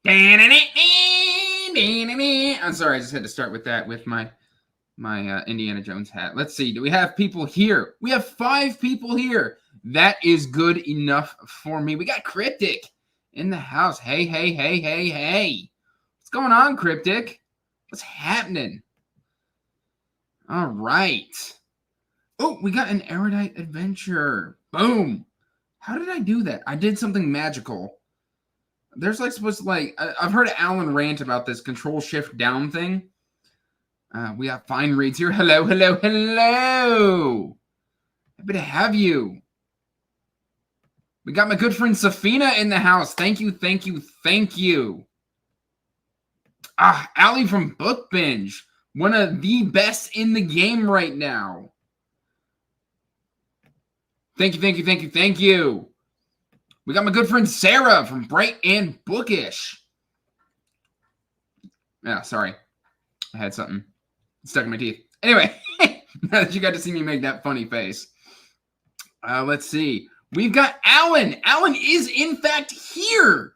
I'm sorry, I just had to start with that with my Indiana Jones hat. Let's see. Do we have people here? We have 5 people here. That is good enough for me. We got Cryptic in the house. Hey, hey, hey, hey, hey. What's going on, Cryptic? What's happening? All right. Oh, we got an erudite adventure. Boom. How did I do that? I did something magical. There's like supposed to like, I've heard Alan rant about this control shift down thing. We got fine reads here. Hello, hello, hello. Happy to have you. We got my good friend Safina in the house. Thank you, thank you, thank you. Allie from Book Binge. One of the best in the game right now. Thank you, thank you, thank you, thank you. We got my good friend Sarah from Bright and Bookish. Yeah, sorry. I had something stuck in my teeth. Anyway, now that you got to see me make that funny face. Let's see. We've got Alan. Alan is, in fact, here.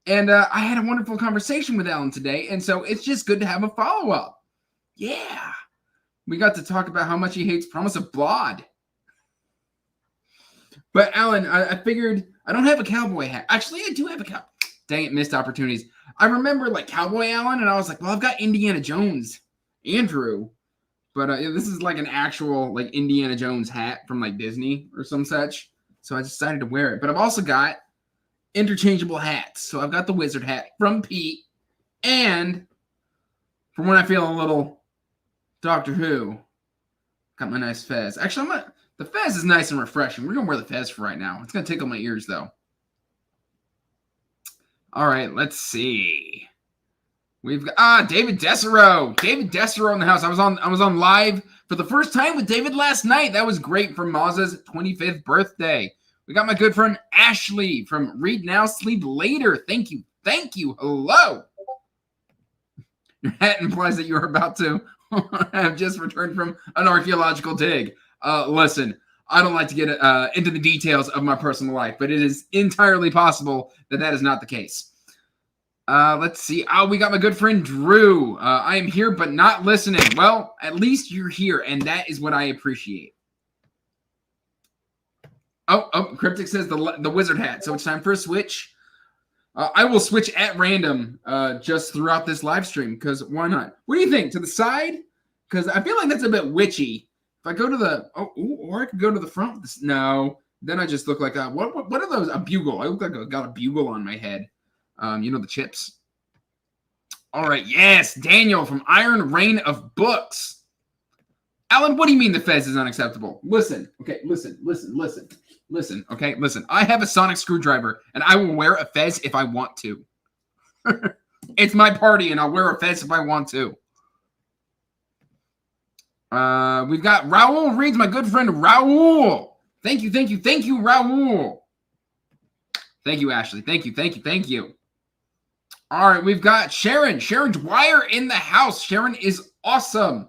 And I had a wonderful conversation with Alan today, and so it's just good to have a follow-up. Yeah. We got to talk about how much he hates Promise of Blood. But, Alan, I figured I don't have a cowboy hat. Actually, I do have a cowboy. Dang it, missed opportunities. I remember, like, Cowboy Alan, and I was like, well, I've got Indiana Jones. Andrew. But this is, like, an actual, like, Indiana Jones hat from, like, Disney or some such. So I decided to wear it. But I've also got interchangeable hats. So I've got the wizard hat from Pete. And from when I feel a little Doctor Who, got my nice fez. Actually, the fez is nice and refreshing. We're going to wear the fez for right now. It's going to tickle my ears, though. All right, let's see. We've got David Desero. David Desero in the house. I was on live for the first time with David last night. That was great for Maz's 25th birthday. We got my good friend Ashley from Read Now, Sleep Later. Thank you. Thank you. Hello. Your hat implies that you're about to have just returned from an archaeological dig. Listen, I don't like to get into the details of my personal life, but it is entirely possible that that is not the case. Let's see. We got my good friend Drew. I am here, but not listening. Well, at least you're here, and that is what I appreciate. Oh, Cryptic says the wizard hat. So it's time for a switch. I will switch at random just throughout this live stream, because why not? What do you think? To the side? Because I feel like that's a bit witchy. If I go to the... or I could go to the front. No. Then I just look like a... What are those? A bugle. I look like I got a bugle on my head. You know, the chips. All right. Yes. Daniel from Iron Reign of Books. Alan, what do you mean the fez is unacceptable? Listen. Okay. Listen. Okay. Listen. I have a sonic screwdriver, and I will wear a fez if I want to. It's my party, and I'll wear a fez if I want to. We've got Raul Reads, my good friend Raul. Thank you, Raul. Thank you, Ashley. Thank you. All right, we've got Sharon Dwyer in the house. Sharon is awesome.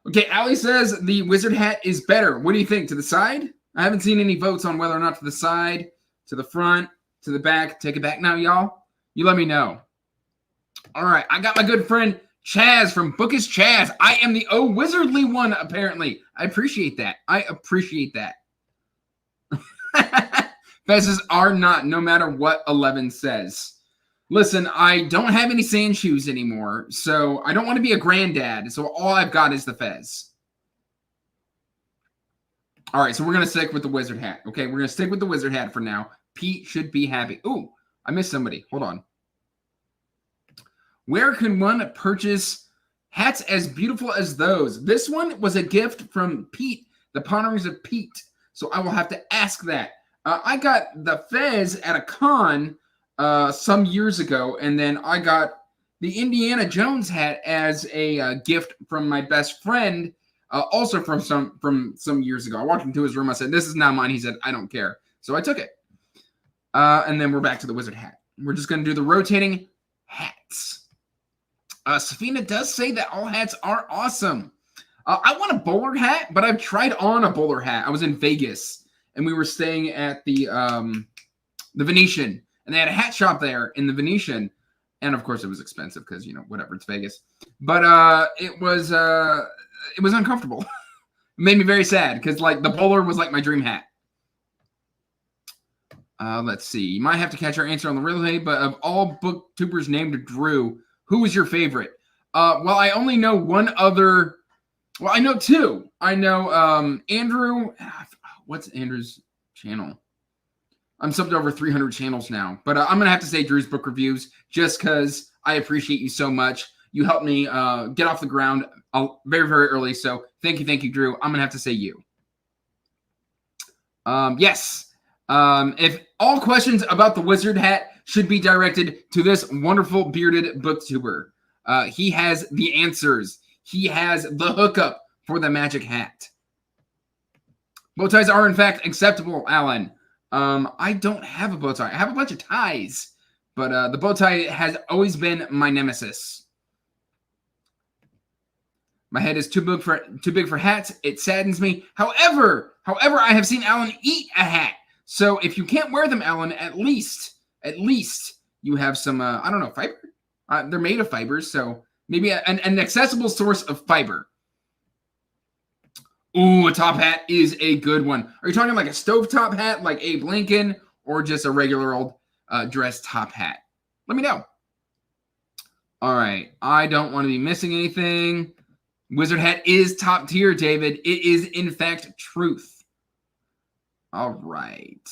Okay, Allie says the wizard hat is better. What do you think? To the side? I haven't seen any votes on whether or not to the side, to the front, to the back. Take it back now, y'all. You let me know. All right, I got my good friend Chaz from Bookish Chaz. I am the wizardly one, apparently. I appreciate that. Fezzes are not, no matter what 11 says. Listen, I don't have any sand shoes anymore, so I don't want to be a granddad, so all I've got is the fez. All right, so we're going to stick with the wizard hat. Okay, we're going to stick with the wizard hat for now. Pete should be happy. Ooh, I missed somebody. Hold on. Where can one purchase hats as beautiful as those? This one was a gift from Pete, the Ponderings of Pete, so I will have to ask that. I got the fez at a con some years ago, and then I got the Indiana Jones hat as a gift from my best friend, also from some years ago. I walked into his room. I said, "This is not mine." He said, "I don't care." So I took it. And then we're back to the wizard hat. We're just going to do the rotating hats. Safina does say that all hats are awesome. I want a bowler hat, but I've tried on a bowler hat. I was in Vegas, and we were staying at the Venetian, and they had a hat shop there in the Venetian. And of course, it was expensive because, you know, whatever, it's Vegas. But it was uncomfortable. It made me very sad because, like, the bowler was like my dream hat. Let's see. You might have to catch our answer on the relay, but of all booktubers named Drew, who was your favorite? Well, I only know one other. Well, I know two. I know Andrew. What's Andrew's channel? I'm subbed over 300 channels now, but I'm going to have to say Drew's Book Reviews just because I appreciate you so much. You helped me get off the ground very, very early, so thank you, Drew. I'm going to have to say you. Yes. If all questions about the wizard hat should be directed to this wonderful bearded booktuber. He has the answers. He has the hookup for the magic hat. Bow ties are, in fact, acceptable, Alan. I don't have a bow tie. I have a bunch of ties, but the bow tie has always been my nemesis. My head is too big for hats. It saddens me. However, I have seen Alan eat a hat. So if you can't wear them, Alan, at least you have some, I don't know, fiber? They're made of fibers, so maybe an accessible source of fiber. Ooh, a top hat is a good one. Are you talking like a stovetop hat like Abe Lincoln or just a regular old dress top hat? Let me know. All right. I don't want to be missing anything. Wizard hat is top tier, David. It is, in fact, truth. All right.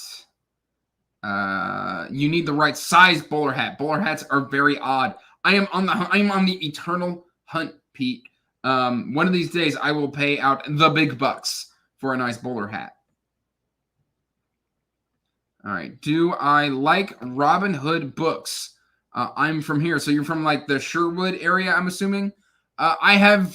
You need the right size bowler hat. Bowler hats are very odd. I am on the eternal hunt, Pete. One of these days, I will pay out the big bucks for a nice bowler hat. All right. Do I like Robin Hood books? I'm from here. So you're from like the Sherwood area, I'm assuming. I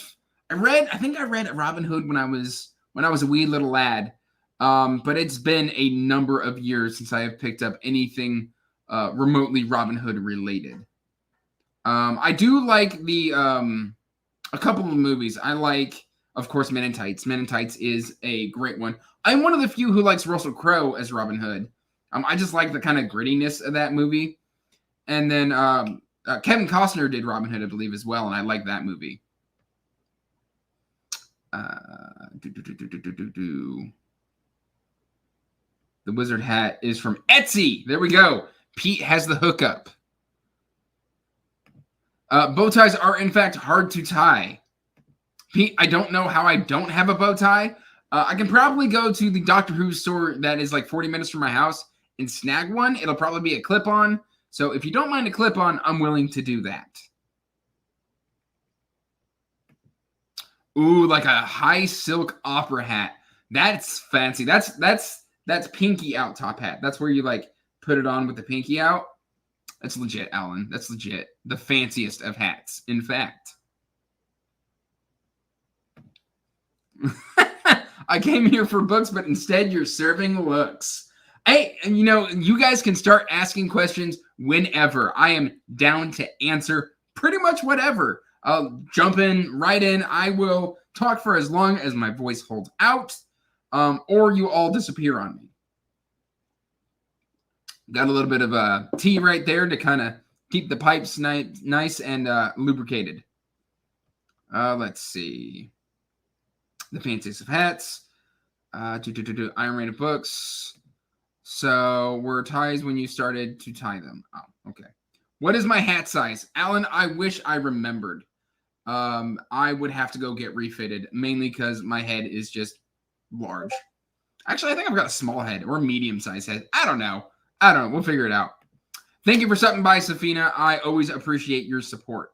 think I read Robin Hood when I was a wee little lad. But it's been a number of years since I have picked up anything remotely Robin Hood related. I do like a couple of movies. I like, of course, Men in Tights. Men in Tights is a great one. I'm one of the few who likes Russell Crowe as Robin Hood. I just like the kind of grittiness of that movie. And then Kevin Costner did Robin Hood, I believe, as well, and I like that movie. The wizard hat is from Etsy. There we go. Pete has the hookup. Bow ties are, in fact, hard to tie. Pete, I don't know how I don't have a bow tie. I can probably go to the Doctor Who store that is like 40 minutes from my house and snag one. It'll probably be a clip-on. So if you don't mind a clip-on, I'm willing to do that. Ooh, like a high silk opera hat. That's fancy. That's pinky out top hat. That's where you like put it on with the pinky out. That's legit, Alan. That's legit. The fanciest of hats, in fact. I came here for books, but instead you're serving looks. Hey, and you guys can start asking questions whenever. I am down to answer pretty much whatever. I'll jump in right in. I will talk for as long as my voice holds out, or you all disappear on me. Got a little bit of tea right there to kind of keep the pipes nice and lubricated. Let's see. The fanciest of hats. Iron Rated books. So were ties when you started to tie them? Oh, okay. What is my hat size? Alan, I wish I remembered. I would have to go get refitted, mainly because my head is just large. Actually, I think I've got a small head or medium-sized head. I don't know. We'll figure it out. Thank you for stopping by, Safina. I always appreciate your support.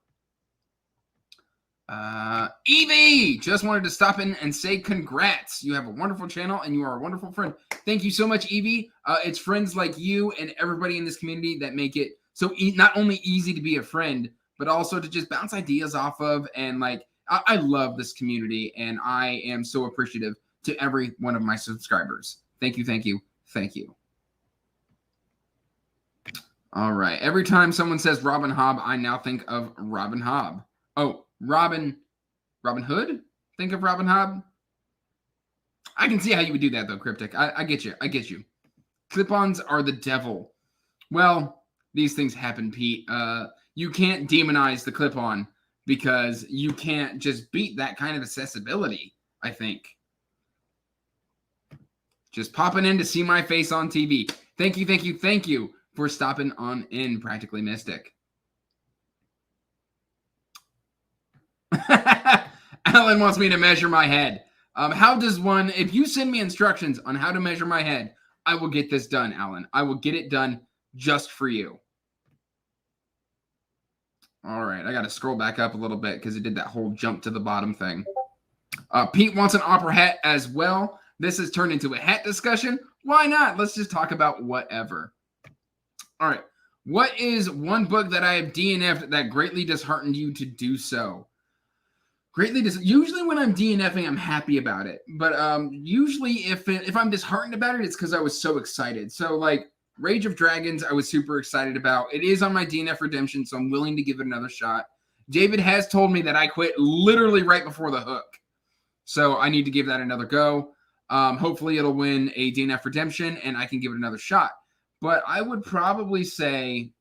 Evie, just wanted to stop in and say congrats. You have a wonderful channel and you are a wonderful friend. Thank you so much, Evie. It's friends like you and everybody in this community that make it so not only easy to be a friend, but also to just bounce ideas off of. And like, I love this community and I am so appreciative to every one of my subscribers. Thank you, thank you, thank you. All right. Every time someone says Robin Hobb, I now think of Robin Hobb. Oh, Robin Hood? Think of Robin Hobb? I can see how you would do that, though, Cryptic. I get you. I get you. Clip-ons are the devil. Well, these things happen, Pete. You can't demonize the clip-on because you can't just beat that kind of accessibility, I think. Just popping in to see my face on TV. Thank you for stopping on in, Practically Mystic. Alan wants me to measure my head. How does one, if you send me instructions on how to measure my head, I will get this done, Alan. I will get it done just for you. All right, I got to scroll back up a little bit because it did that whole jump to the bottom thing. Pete wants an opera hat as well. This has turned into a hat discussion. Why not? Let's just talk about whatever. All right. What is one book that I have DNF'd that greatly disheartened you to do so? Usually when I'm DNFing, I'm happy about it. But usually if I'm disheartened about it, it's because I was so excited. So like Rage of Dragons, I was super excited about. It is on my DNF redemption, so I'm willing to give it another shot. David has told me that I quit literally right before the hook. So I need to give that another go. Hopefully it'll win a DNF redemption and I can give it another shot. But I would probably say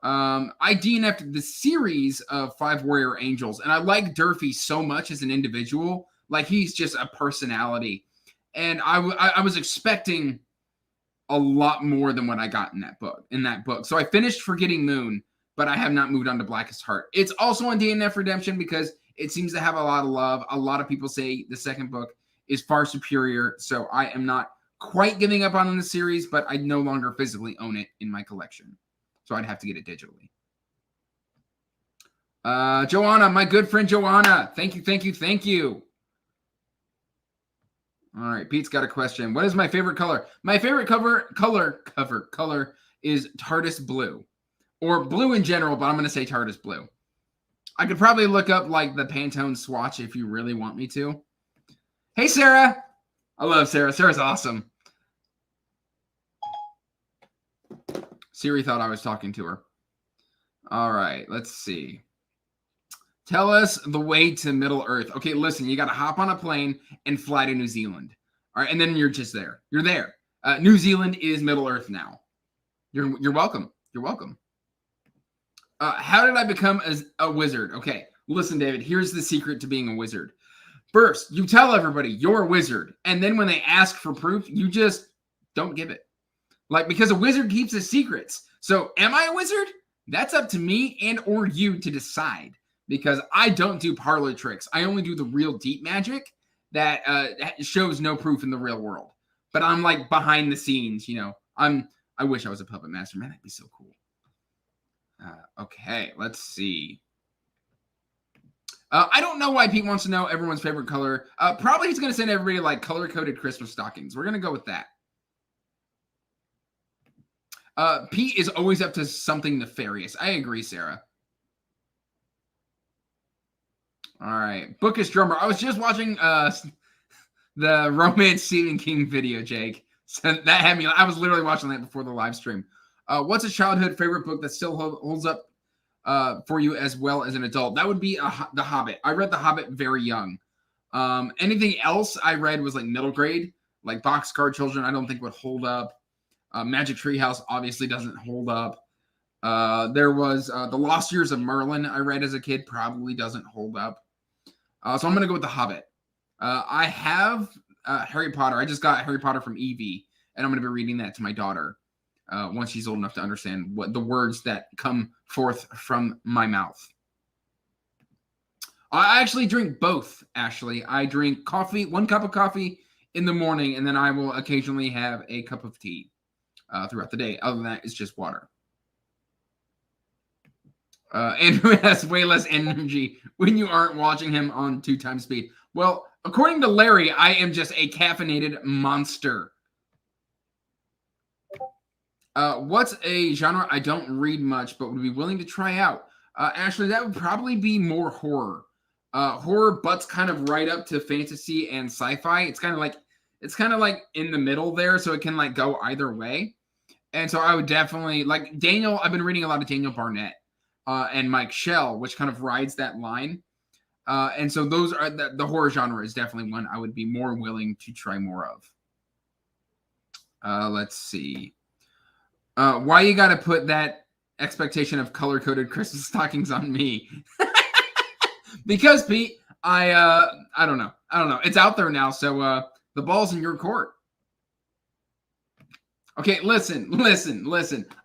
I DNF'd the series of 5 Warrior Angels. And I like Durfee so much as an individual. Like he's just a personality. And I was expecting a lot more than what I got in that book. So I finished Forgetting Moon, but I have not moved on to Blackest Heart. It's also on DNF redemption because it seems to have a lot of love. A lot of people say the second book is far superior. So I am not quite giving up on the series, but I no longer physically own it in my collection. So I'd have to get it digitally. Joanna, my good friend Joanna. Thank you. All right, Pete's got a question. What is my favorite color? My favorite color is TARDIS blue. Or blue in general, but I'm going to say TARDIS blue. I could probably look up like the Pantone swatch if you really want me to. Hey, Sarah. I love Sarah. Sarah's awesome. Siri thought I was talking to her. All right, let's see. Tell us the way to Middle Earth. Okay, listen, you got to hop on a plane and fly to New Zealand. All right, and then you're just there. You're there. New Zealand is Middle Earth now. You're welcome. You're welcome. How did I become a wizard? Okay, listen, David, here's the secret to being a wizard. First, you tell everybody you're a wizard. And then when they ask for proof, you just don't give it. Like, because a wizard keeps his secrets. So am I a wizard? That's up to me and or you to decide. Because I don't do parlor tricks. I only do the real deep magic that shows no proof in the real world. But I'm like behind the scenes, you know. I wish I was a puppet master. Man, that'd be so cool. Okay, let's see. I don't know why Pete wants to know everyone's favorite color. Probably he's going to send everybody like color-coded Christmas stockings. We're going to go with that. Pete is always up to something nefarious. I agree, Sarah. All right. Bookish Drummer. I was just watching the Romance Stephen King video, Jake. So that had me. I was literally watching that before the live stream. What's a childhood favorite book that still holds up for you as well as an adult? That would be The Hobbit. I read The Hobbit very young. Anything else I read was like middle grade, like Boxcar Children. I don't think would hold up. Magic Treehouse obviously doesn't hold up. There was The Lost Years of Merlin I read as a kid. Probably doesn't hold up. So I'm going to go with The Hobbit. I have Harry Potter. I just got Harry Potter from Evie, and I'm going to be reading that to my daughter once she's old enough to understand what the words that come forth from my mouth. I actually drink both, Ashley. I drink coffee, 1 cup of coffee in the morning, and then I will occasionally have a cup of tea throughout the day. Other than that, it's just water. Andrew has way less energy when you aren't watching him on 2x speed. Well, according to Larry, I am just a caffeinated monster. What's a genre I don't read much but would be willing to try out? Ashley, that would probably be more horror. Horror butts kind of right up to fantasy and sci-fi. It's kind of like in the middle there, so it can like go either way. And so I would definitely like Daniel. I've been reading a lot of Daniel Barnett and Mike Shell, which kind of rides that line. And so those are the horror genre is definitely one I would be more willing to try more of. Let's see. Why you gotta put that expectation of color-coded Christmas stockings on me? Because, Pete, I don't know. It's out there now, so the ball's in your court. Okay, listen.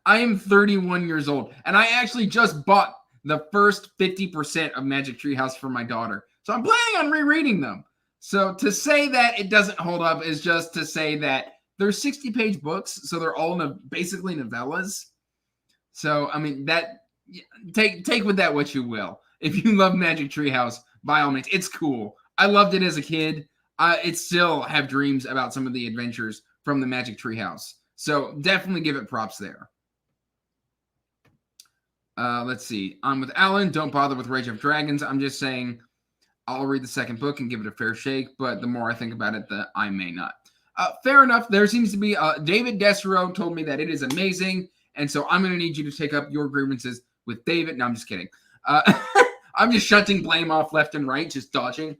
I am 31 years old, and I actually just bought the first 50% of Magic Treehouse for my daughter. So I'm planning on rereading them. So to say that it doesn't hold up is just to say that they're 60-page books, so they're all basically novellas. So, I mean, that take with that what you will. If you love Magic Treehouse, by all means, it's cool. I loved it as a kid. I still have dreams about some of the adventures from the Magic Treehouse. So definitely give it props there. Let's see. I'm with Alan. Don't bother with Rage of Dragons. I'm just saying I'll read the second book and give it a fair shake, but the more I think about it, the I may not. Fair enough. There seems to be David Desero told me that it is amazing, and so I'm going to need you to take up your grievances with David. No, I'm just kidding. I'm just shunting blame off left and right, just dodging.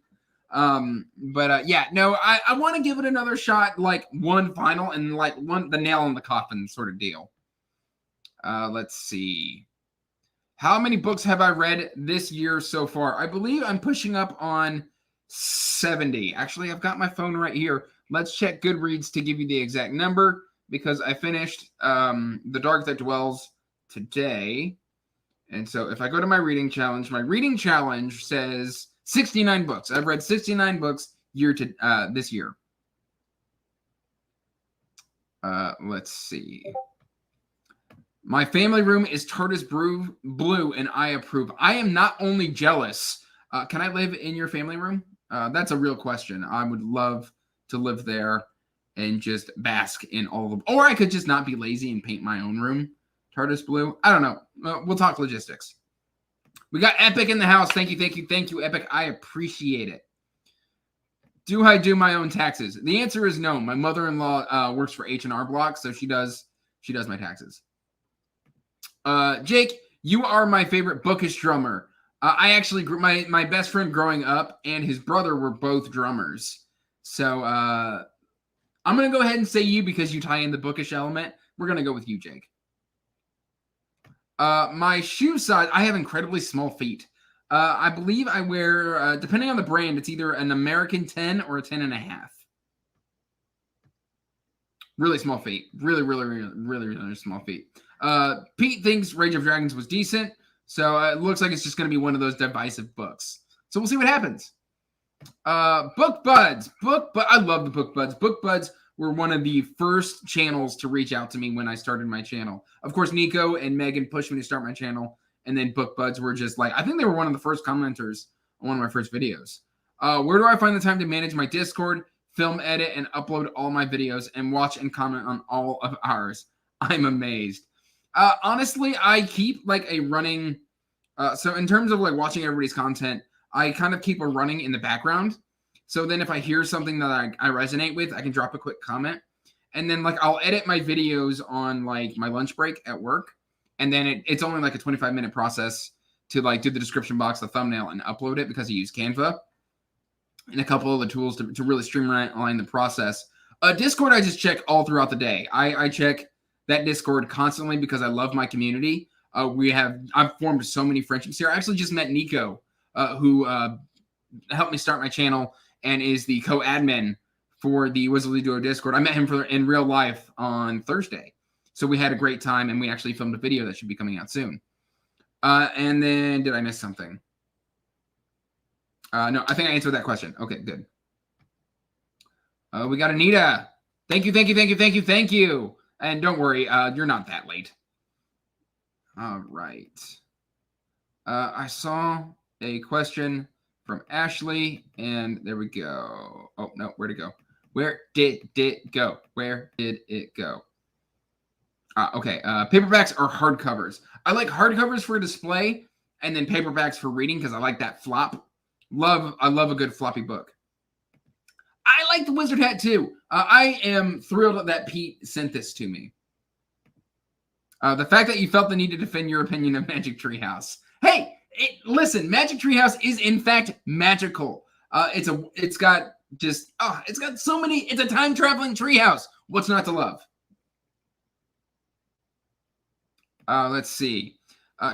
Yeah, no, I want to give it another shot, like one final and like the nail in the coffin sort of deal. Let's see. How many books have I read this year so far? I believe I'm pushing up on 70. Actually, I've got my phone right here. Let's check Goodreads to give you the exact number, because I finished The Dark That Dwells today. And so if I go to my reading challenge says 69 books. I've read 69 books this year. Let's see. My family room is TARDIS blue, and I approve. I am not only jealous. Can I live in your family room? That's a real question. I would love to live there and just bask in all of. Or I could just not be lazy and paint my own room TARDIS blue. I don't know. We'll talk logistics. We got Epic in the house. Thank you, Epic. I appreciate it. Do I do my own taxes? The answer is no. My mother-in-law works for H&R Block, so she does my taxes. Jake, you are my favorite bookish drummer. I actually grew my best friend growing up and his brother were both drummers. So I'm gonna go ahead and say you because you tie in the bookish element. We're gonna go with you, Jake. My shoe size, I have incredibly small feet. I believe I wear, depending on the brand, it's either an American 10 or a 10.5. Really small feet. Really small feet. Pete thinks Rage of Dragons was decent, so it looks like it's just going to be one of those divisive books. So we'll see what happens. Book Buds. I love the Book Buds. Book Buds were one of the first channels to reach out to me when I started my channel. Of course, Nico and Megan pushed me to start my channel, and then Book Buds were just like, I think they were one of the first commenters on one of my first videos. Where do I find the time to manage my Discord, film, edit, and upload all my videos, and watch and comment on all of ours? I'm amazed. Honestly, I keep like a running, so in terms of like watching everybody's content, I kind of keep a running in the background. So then if I hear something that I resonate with, I can drop a quick comment. And then like I'll edit my videos on like my lunch break at work. And then it's only like a 25-minute process to like do the description box, the thumbnail, and upload it because I use Canva and a couple of the tools to really streamline the process. Discord, I just check all throughout the day. I check that Discord constantly because I love my community. I've formed so many friendships here. I actually just met Nico, who helped me start my channel and is the co-admin for the Wizardly Duo Discord. I met him in real life on Thursday. So we had a great time, and we actually filmed a video that should be coming out soon. And then, did I miss something? No, I think I answered that question. Okay, good. We got Anita. Thank you. And don't worry, you're not that late. All right. I saw a question from Ashley, and there we go. Oh, no, where'd it go? Where did it go? Okay, paperbacks or hardcovers? I like hardcovers for display, and then paperbacks for reading because I like that flop. I love a good floppy book. I like the wizard hat too. I am thrilled that Pete sent this to me. The fact that you felt the need to defend your opinion of Magic Treehouse. Hey, listen, Magic Treehouse is in fact magical. It's got so many. It's a time traveling treehouse. What's not to love? Let's see.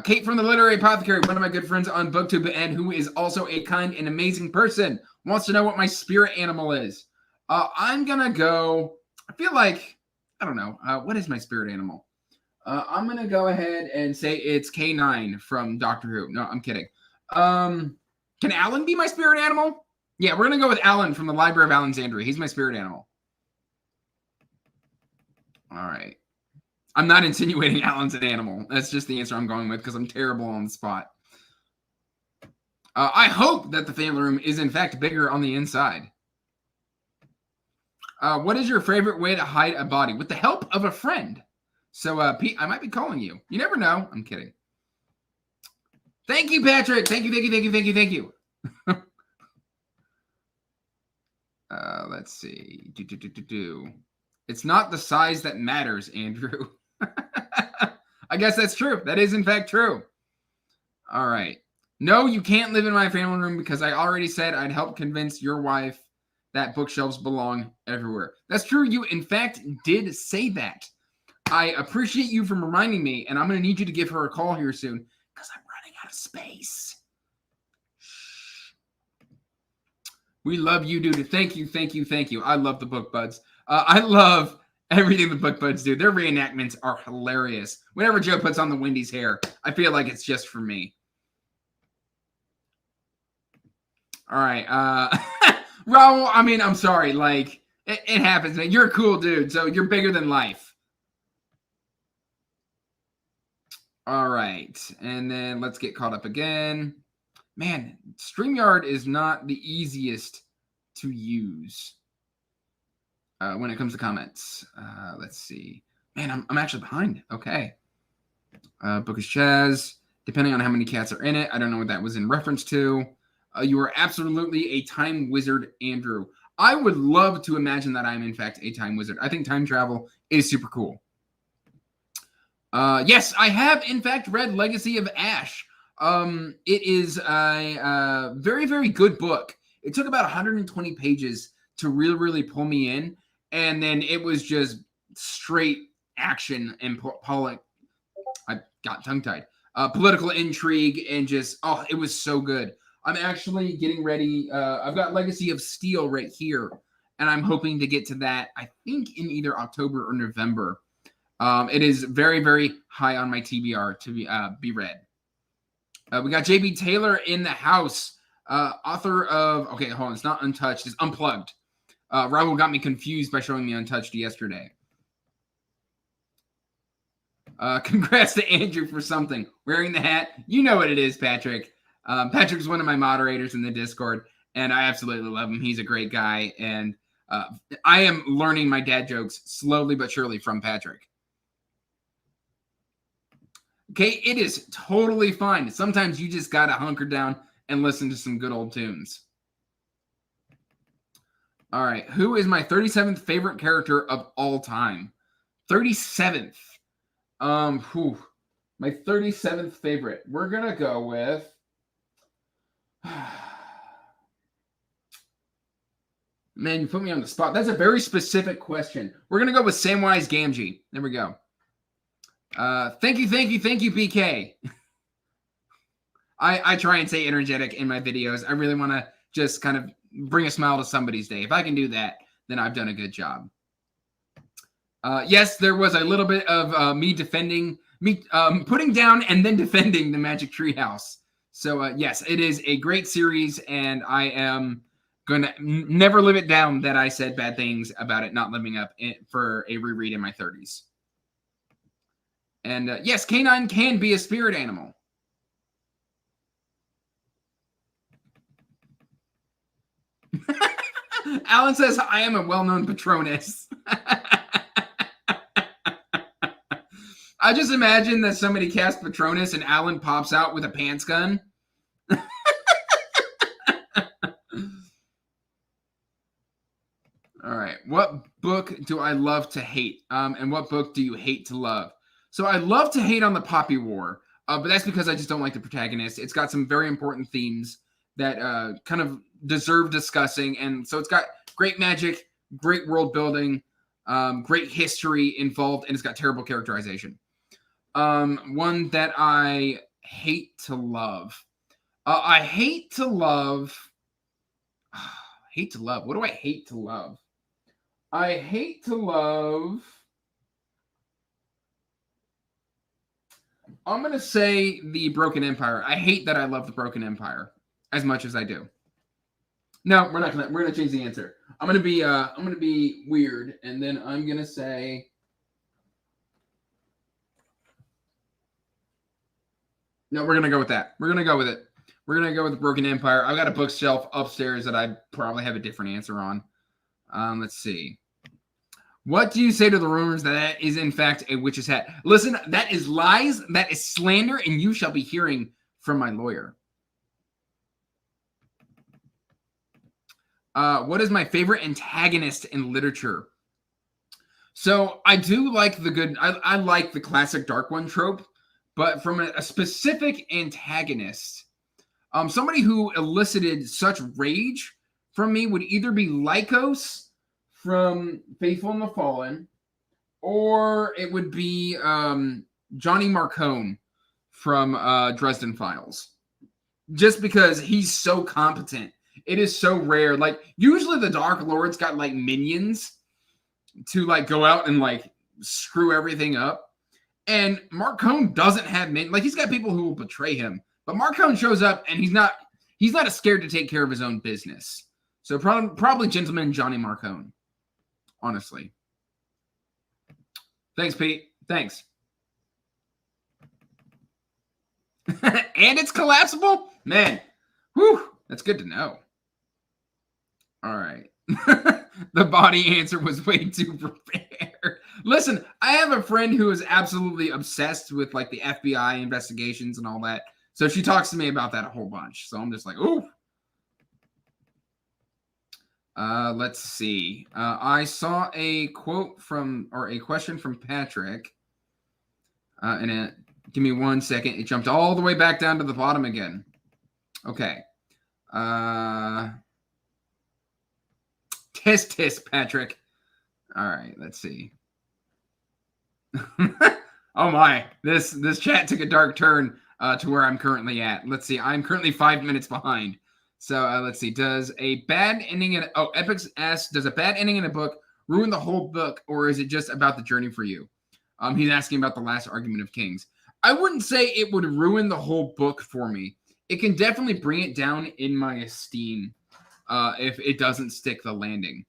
Kate from the Literary Apothecary, one of my good friends on BookTube, and who is also a kind and amazing person, wants to know what my spirit animal is. I'm gonna go. I feel like I don't know. What is my spirit animal? I'm gonna go ahead and say it's K9 from Doctor Who. No, I'm kidding. Can Alan be my spirit animal? Yeah, we're gonna go with Alan from the Library of Alexandria. He's my spirit animal. All right. I'm not insinuating Alan's an animal. That's just the answer I'm going with because I'm terrible on the spot. I hope that the family room is in fact bigger on the inside. What is your favorite way to hide a body? With the help of a friend. So, Pete, I might be calling you. You never know. I'm kidding. Thank you, Patrick. Thank you. Let's see. It's not the size that matters, Andrew. I guess that's true. That is, in fact, true. All right. No, you can't live in my family room because I already said I'd help convince your wife that bookshelves belong everywhere. That's true. You, in fact, did say that. I appreciate you for reminding me, and I'm going to need you to give her a call here soon because I'm running out of space. Shh. We love you, dude. Thank you. I love the Book Buds. I love everything the Book Buds do. Their reenactments are hilarious. Whenever Joe puts on the Wendy's hair, I feel like it's just for me. All right. Raul, I mean, I'm sorry. Like, it happens, man. You're a cool dude, so you're bigger than life. All right. And then let's get caught up again. Man, StreamYard is not the easiest to use when it comes to comments. Let's see. Man, I'm actually behind. Okay. Bookish Chaz. Depending on how many cats are in it. I don't know what that was in reference to. You are absolutely a time wizard, Andrew. I would love to imagine that I'm, in fact, a time wizard. I think time travel is super cool. Yes, I have, in fact, read Legacy of Ash. It is a very, very good book. It took about 120 pages to really pull me in. And then it was just straight action and I got tongue-tied. Political intrigue and just, oh, it was so good. I'm actually getting ready. I've got Legacy of Steel right here, and I'm hoping to get to that, I think, in either October or November. It is very, very high on my TBR to be read. We got JB Taylor in the house, author of, okay, hold on, it's not Untouched, it's Unplugged. Raul got me confused by showing me Untouched yesterday. Congrats to Andrew for something. Wearing the hat. You know what it is, Patrick. Patrick's one of my moderators in the Discord, and I absolutely love him. He's a great guy, and I am learning my dad jokes slowly but surely from Patrick. Okay, it is totally fine. Sometimes you just got to hunker down and listen to some good old tunes. All right, who is my 37th favorite character of all time? 37th. My 37th favorite. We're going to go with... Man, you put me on the spot. That's a very specific question. We're going to go with Samwise Gamgee. There we go. Thank you, BK. I try and stay energetic in my videos. I really want to just kind of bring a smile to somebody's day. If I can do that, then I've done a good job. Yes, there was a little bit of me putting down and then defending the Magic Treehouse. So, yes, it is a great series, and I am going to never live it down that I said bad things about it not living up for a reread in my 30s. And, yes, canine can be a spirit animal. Alan says, I am a well-known Patronus. I just imagine that somebody casts Patronus and Alan pops out with a pants gun. All right. What book do I love to hate? And what book do you hate to love? So I love to hate on the Poppy War, but that's because I just don't like the protagonist. It's got some very important themes that kind of deserve discussing. And so it's got great magic, great world building, great history involved, and it's got terrible characterization. One that I hate to love. I hate to love. Hate to love. What do I hate to love? I hate to love. I'm gonna say the Broken Empire. I hate that I love the Broken Empire as much as I do. No, we're not gonna. We're gonna change the answer. I'm gonna be weird, and then I'm gonna say. No, we're gonna go with that. We're gonna go with it. We're gonna go with the Broken Empire. I've got a bookshelf upstairs that I probably have a different answer on. Let's see. What do you say to the rumors that is in fact a witch's hat? Listen, that is lies, that is slander, and you shall be hearing from my lawyer. What is my favorite antagonist in literature? So I do like the good. I like the classic Dark One trope, but from a specific antagonist, somebody who elicited such rage from me would either be Lycos from Faithful and the Fallen, or it would be Johnny Marcone from Dresden Files. Just because he's so competent. It is so rare. Like, usually the Dark Lord's got, like, minions to, like, go out and, like, screw everything up. And Marcone doesn't have minions. Like, he's got people who will betray him. But Marcone shows up, and he's not scared to take care of his own business. So probably Gentleman Johnny Marcone. Honestly. Thanks, Pete. Thanks. And it's collapsible? Man. Whew. That's good to know. All right. The body answer was way too prepared. Listen, I have a friend who is absolutely obsessed with like the FBI investigations and all that. So she talks to me about that a whole bunch. So I'm just like, ooh. Let's see. I saw a quote or a question from Patrick. Give me 1 second. It jumped all the way back down to the bottom again. Okay. Tisk, Patrick. All right, let's see. Oh my, this chat took a dark turn to where I'm currently at. Let's see. I'm currently 5 minutes behind. So let's see. Does a bad ending Epix asks, does a bad ending in a book ruin the whole book, or is it just about the journey for you? He's asking about the last argument of Kings. I wouldn't say it would ruin the whole book for me. It can definitely bring it down in my esteem if it doesn't stick the landing.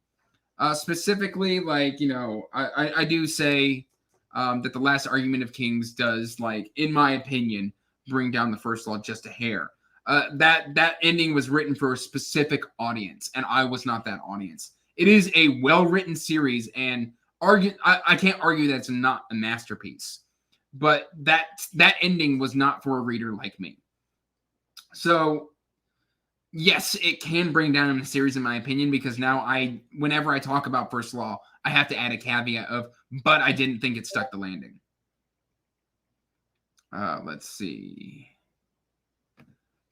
Specifically, like, you know, I do say that the last argument of Kings does, like, in my opinion, bring down the first law just a hair. That ending was written for a specific audience, and I was not that audience. It is a well-written series, and I can't argue that it's not a masterpiece. But that ending was not for a reader like me. So, yes, it can bring down the series, in my opinion, because now whenever I talk about First Law, I have to add a caveat of, but I didn't think it stuck the landing. Let's see.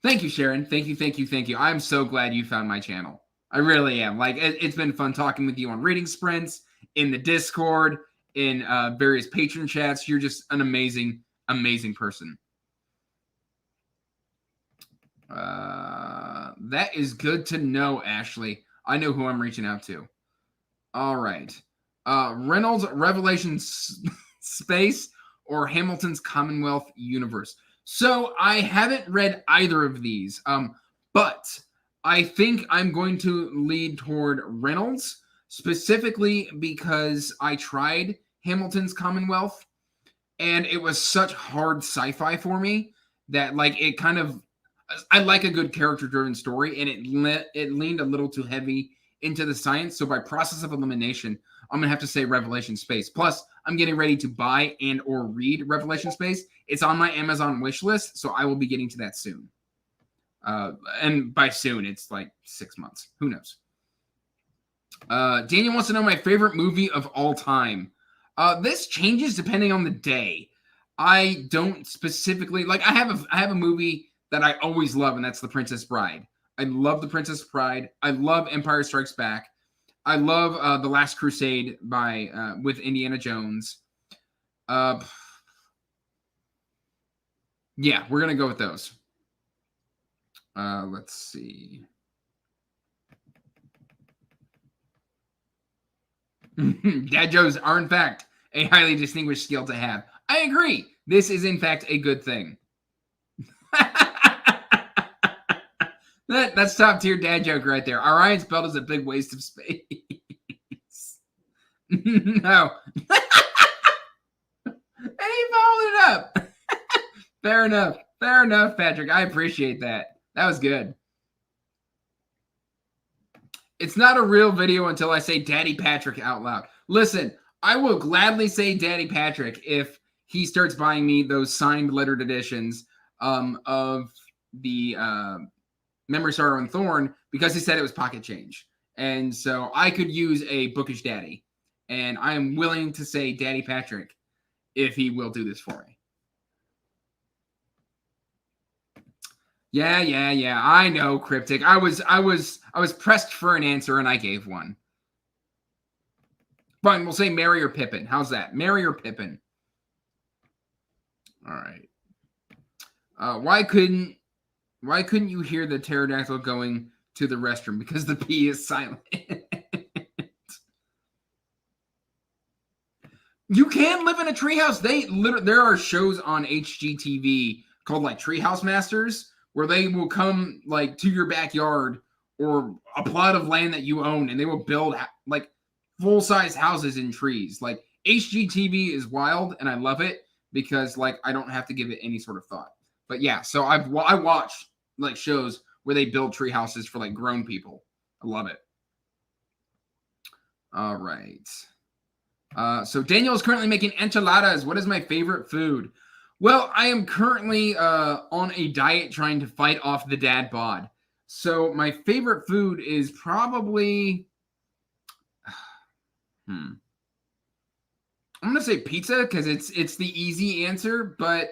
Thank you, Sharon. Thank you. I'm so glad you found my channel. I really am. Like, it's been fun talking with you on Reading Sprints, in the Discord, in various patron chats. You're just an amazing, amazing person. That is good to know, Ashley. I know who I'm reaching out to. All right. Reynolds' Revelation Space or Hamilton's Commonwealth Universe. So I haven't read either of these, but I think I'm going to lead toward Reynolds, specifically because I tried Hamilton's Commonwealth, and it was such hard sci-fi for me that, like, it kind of, I like a good character-driven story, and it leaned a little too heavy into the science. So by process of elimination, I'm gonna have to say Revelation Space. Plus, I'm getting ready to buy and or read Revelation Space. It's on my Amazon wish list, so I will be getting to that soon. And by soon, it's like 6 months. Who knows? Daniel wants to know my favorite movie of all time. This changes depending on the day. I don't specifically like. I have a movie that I always love, and that's The Princess Bride. I love The Princess Bride. I love Empire Strikes Back. I love The Last Crusade with Indiana Jones. Yeah, we're going to go with those. Let's see. Dad jokes are, in fact, a highly distinguished skill to have. I agree. This is, in fact, a good thing. That's top tier dad joke right there. Orion's belt is a big waste of space. No. And he followed it up. Fair enough. Fair enough, Patrick. I appreciate that. That was good. It's not a real video until I say Daddy Patrick out loud. Listen, I will gladly say Daddy Patrick if he starts buying me those signed lettered editions of the Memory, Sorrow, and Thorn, because he said it was pocket change. And so I could use a bookish daddy. And I am willing to say Daddy Patrick if he will do this for me. Yeah. I know, Cryptic. I was pressed for an answer and I gave one. Fine, we'll say Merry or Pippin. How's that? Merry or Pippin? All right. Why couldn't you hear the pterodactyl going to the restroom? Because the P is silent. You can live in a treehouse. There are shows on HGTV called like Treehouse Masters, where they will come like to your backyard or a plot of land that you own, and they will build like full-size houses in trees. Like HGTV is wild, and I love it because like I don't have to give it any sort of thought. But yeah, so I watch like shows where they build tree houses for like grown people. I love it. All right. So Daniel is currently making enchiladas. What is my favorite food? Well, I am currently on a diet trying to fight off the dad bod. So my favorite food is probably, I'm gonna say pizza because it's the easy answer. But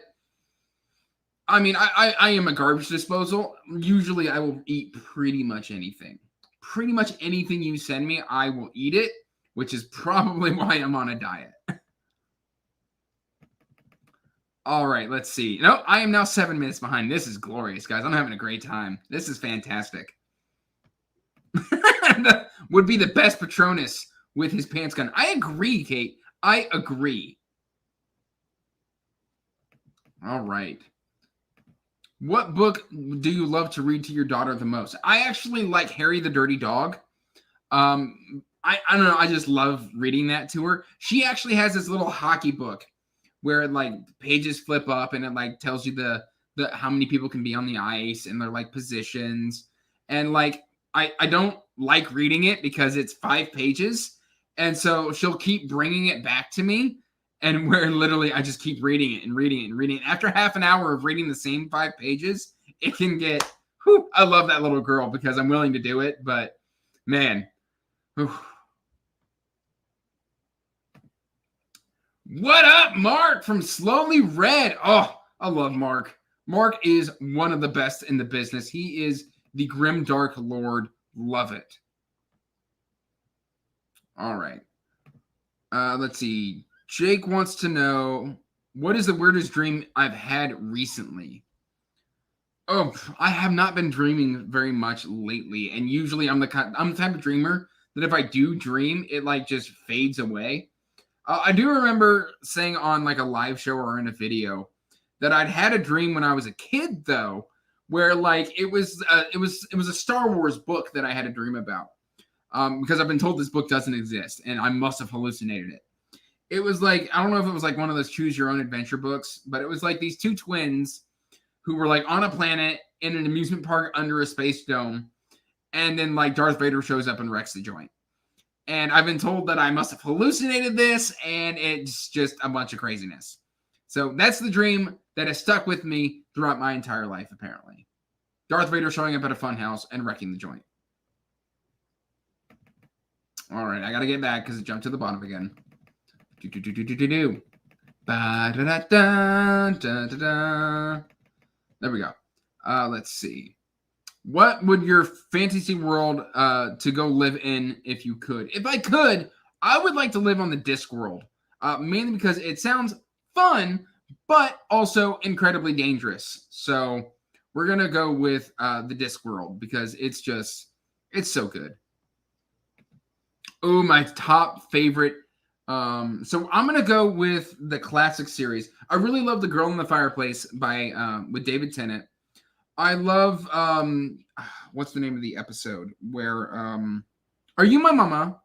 I mean, I am a garbage disposal. Usually, I will eat pretty much anything. Pretty much anything you send me, I will eat it, which is probably why I'm on a diet. All right, let's see. No, I am now 7 minutes behind. This is glorious, guys. I'm having a great time. This is fantastic. Would be the best Patronus with his pants gun. I agree, Kate. I agree. All right. What book do you love to read to your daughter the most? I actually like Harry the Dirty Dog. I don't know. I just love reading that to her. She actually has this little hockey book where like pages flip up and it like tells you the how many people can be on the ice and their like positions. And like I don't like reading it because it's 5 pages. And so she'll keep bringing it back to me. And where literally I just keep reading it and reading it and reading it. After half an hour of reading the same 5 pages, it can get, whew, I love that little girl because I'm willing to do it. But man, whew. What up, Mark from Slowly Read? Oh, I love Mark. Mark is one of the best in the business. He is the Grim Dark Lord. Love it. All right. Let's see. Jake wants to know, what is the weirdest dream I've had recently? Oh, I have not been dreaming very much lately. And usually I'm the type of dreamer that if I do dream, it like just fades away. I do remember saying on like a live show or in a video that I'd had a dream when I was a kid, though, where like it was a Star Wars book that I had a dream about, because I've been told this book doesn't exist and I must have hallucinated it. It was like, I don't know if it was like one of those choose your own adventure books, but it was like these 2 twins who were like on a planet in an amusement park under a space dome, and then like Darth Vader shows up and wrecks the joint. And I've been told that I must have hallucinated this, and it's just a bunch of craziness. So that's the dream that has stuck with me throughout my entire life, apparently. Darth Vader showing up at a funhouse and wrecking the joint. All right, I got to get back because it jumped to the bottom again. There we go. Let's see. What would your fantasy world to go live in if you could? If I could, I would like to live on the Disc world, mainly because it sounds fun, but also incredibly dangerous. So we're going to go with the Discworld because it's so good. Oh, my top favorite. So I'm going to go with the classic series. I really love The Girl in the Fireplace with David Tennant. I love, what's the name of the episode where, Are You My Mama?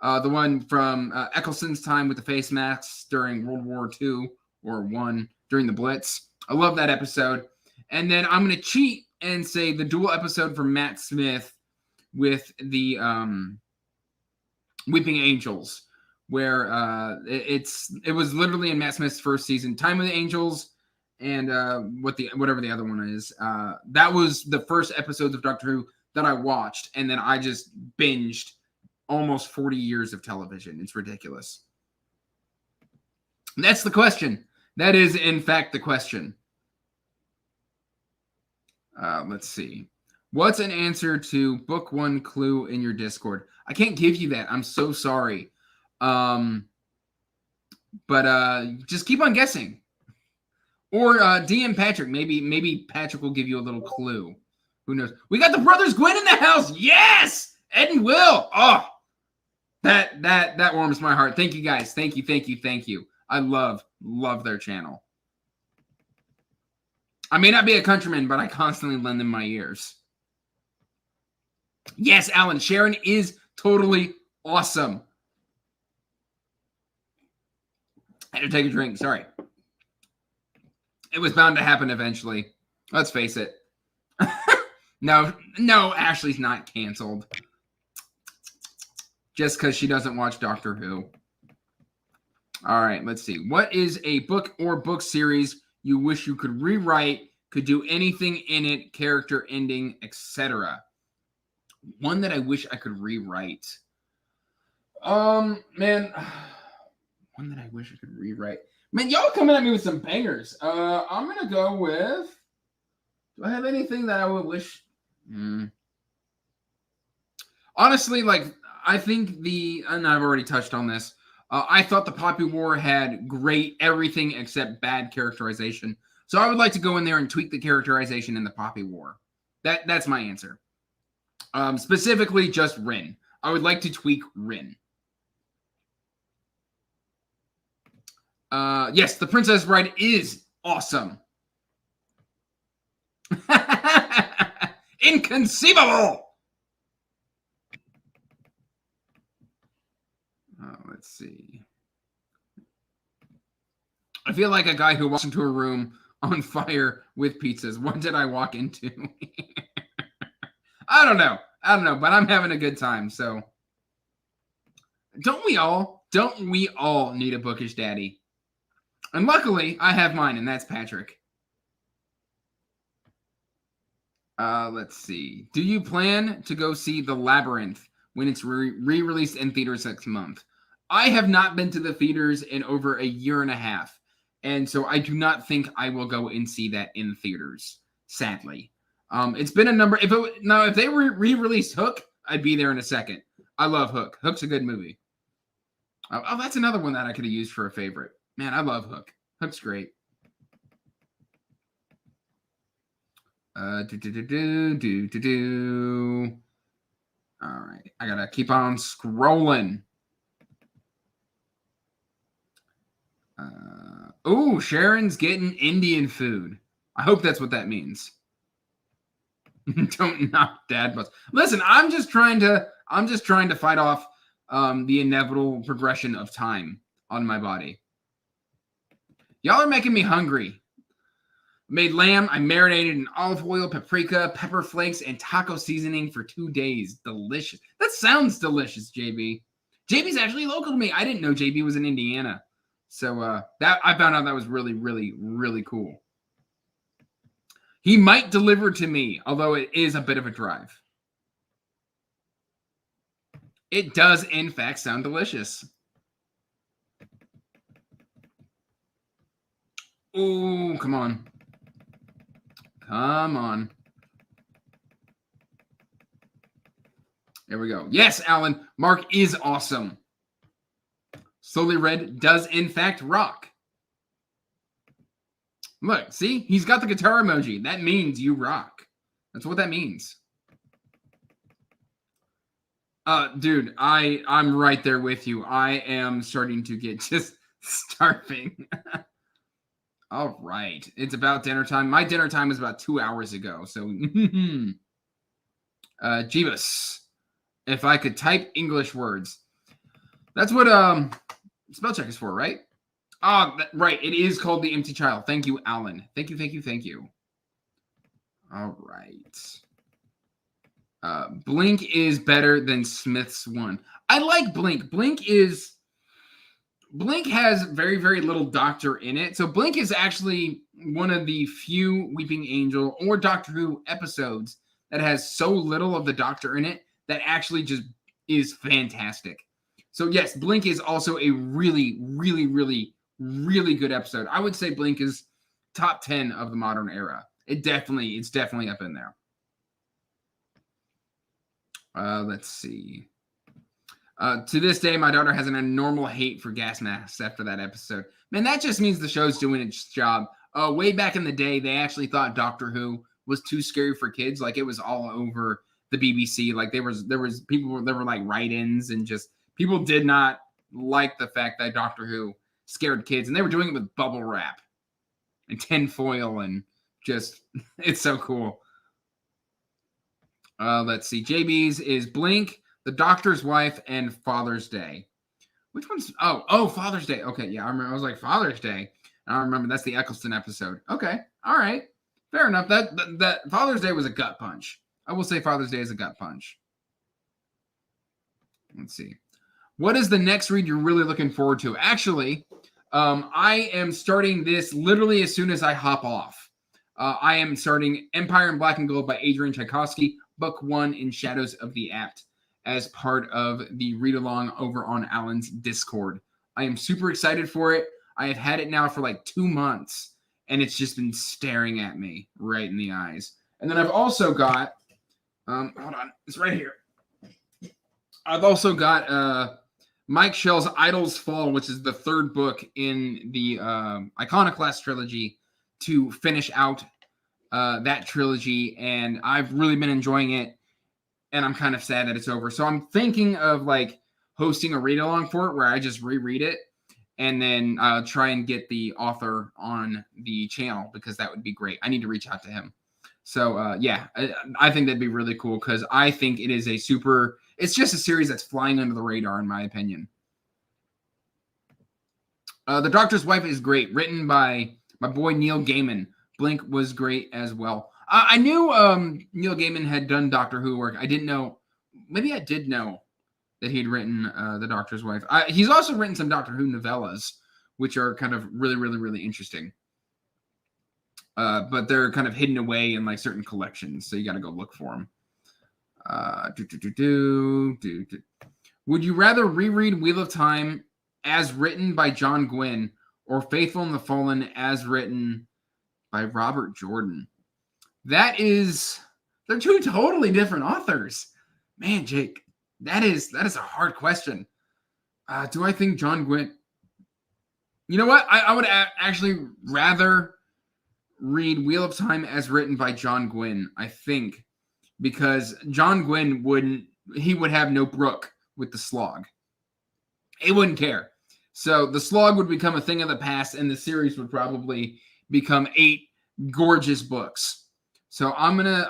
The one from Eccleston's time with the face masks during World War II or I during the Blitz. I love that episode. And then I'm going to cheat and say the dual episode from Matt Smith with the Weeping Angels, where it was literally in Matt Smith's first season, Time of the Angels, and whatever the other one is. That was the first episodes of Doctor Who that I watched, and then I just binged almost 40 years of television. It's ridiculous. That's the question. That is, in fact, the question. Let's see. What's an answer to book 1 clue in your Discord? I can't give you that. I'm so sorry. But just keep on guessing. Or DM Patrick. Maybe Patrick will give you a little clue. Who knows? We got the Brothers Gwyn in the house. Yes! Ed and Will. Oh, that warms my heart. Thank you, guys. Thank you. I love their channel. I may not be a countryman, but I constantly lend them my ears. Yes, Alan, Sharon is totally awesome. I had to take a drink. Sorry. It was bound to happen eventually. Let's face it. No, Ashley's not canceled. Just because she doesn't watch Doctor Who. All right, let's see. What is a book or book series you wish you could rewrite, could do anything in it, character, ending, etc.? One that I wish I could rewrite. Man. One that I wish I could rewrite. Man, y'all coming at me with some bangers. I'm going to go with... Do I have anything that I would wish... Honestly, I think and I've already touched on this, I thought the Poppy War had great everything except bad characterization. So I would like to go in there and tweak the characterization in the Poppy War. That's my answer. Specifically, just Rin. I would like to tweak Rin. Yes, The Princess Bride is awesome. Inconceivable! Let's see. I feel like a guy who walks into a room on fire with pizzas. What did I walk into? I don't know, but I'm having a good time, so. Don't we all need a bookish daddy? And luckily, I have mine, and that's Patrick. Let's see. Do you plan to go see The Labyrinth when it's re-released in theaters next month? I have not been to the theaters in over a year and a half, and so I do not think I will go and see that in theaters, sadly. It's been a number... If they re-released Hook, I'd be there in a second. I love Hook. Hook's a good movie. Oh, that's another one that I could have used for a favorite. Man, I love Hook. Hook's great. All right, I gotta keep on scrolling. Oh, Sharon's getting Indian food. I hope that's what that means. Don't knock dad butts. Listen, I'm just trying to fight off the inevitable progression of time on my body. Y'all are making me hungry. Made lamb. I marinated in olive oil, paprika, pepper flakes, and taco seasoning for 2 days. Delicious. That sounds delicious, JB. JB's actually local to me. I didn't know JB was in Indiana. So that I found out that was really, really, really cool. He might deliver to me, although it is a bit of a drive. It does, in fact, sound delicious. Ooh, come on. Come on. There we go. Yes, Alan. Mark is awesome. Slowly Red does, in fact, rock. Look, see? He's got the guitar emoji. That means you rock. That's what that means. Dude, I'm right there with you. I am starting to get just starving. All right. It's about dinner time. My dinner time was about 2 hours ago. So, Jeebus. If I could type English words. That's what spell check is for, right? Right. It is called The Empty Child. Thank you, Alan. Thank you. All right. Blink is better than Smith's one. I like Blink. Blink has very, very little Doctor in it. So Blink is actually one of the few Weeping Angel or Doctor Who episodes that has so little of the Doctor in it that actually just is fantastic. So yes, Blink is also a really, really, really, really good episode. I would say Blink is top 10 of the modern era. It's definitely up in there. Let's see. To this day, my daughter has an abnormal hate for gas masks after that episode. Man, that just means the show's doing its job. Way back in the day, they actually thought Doctor Who was too scary for kids. Like, it was all over the BBC. Like, there was people, there were like write-ins, and just people did not like the fact that Doctor Who scared kids, and they were doing it with bubble wrap and tinfoil, and just, it's so cool. Let's see. JB's is Blink, The Doctor's Wife, and Father's Day. Which one's... Oh, Father's Day. Okay, yeah, I remember. I was like, Father's Day. I remember that's the Eccleston episode. Okay, all right. Fair enough. That Father's Day was a gut punch. I will say Father's Day is a gut punch. Let's see. What is the next read you're really looking forward to? Actually, I am starting this literally as soon as I hop off. I am starting Empire in Black and Gold by Adrian Tchaikovsky, Book 1 in Shadows of the Apt, as part of the read-along over on Alan's Discord. I am super excited for it. I have had it now for like 2 months, and it's just been staring at me right in the eyes. And then I've also got, hold on, it's right here. I've also got Mike Shell's Idol's Fall, which is the third book in the Iconoclast trilogy, to finish out that trilogy, and I've really been enjoying it, and I'm kind of sad that it's over. So I'm thinking of like hosting a read-along for it where I just reread it and then try and get the author on the channel, because that would be great. I need to reach out to him. So yeah, I think that'd be really cool, because I think it is it's just a series that's flying under the radar, in my opinion. The Doctor's Wife is great, written by my boy Neil Gaiman. Blink was great as well. I knew Neil Gaiman had done Doctor Who work. I didn't know. Maybe I did know that he'd written The Doctor's Wife. He's also written some Doctor Who novellas, which are kind of really, really, really interesting. But they're kind of hidden away in like certain collections, so you got to go look for them. Would you rather reread Wheel of Time as written by John Gwynne or Faithful and the Fallen as written by Robert Jordan? They're two totally different authors. Man, Jake, that is a hard question. Do I think John Gwynne... You know what? I would actually rather read Wheel of Time as written by John Gwynne, I think, because John Gwynne would have no brook with the slog. He wouldn't care. So the slog would become a thing of the past, and the series would probably become 8 gorgeous books. So I'm gonna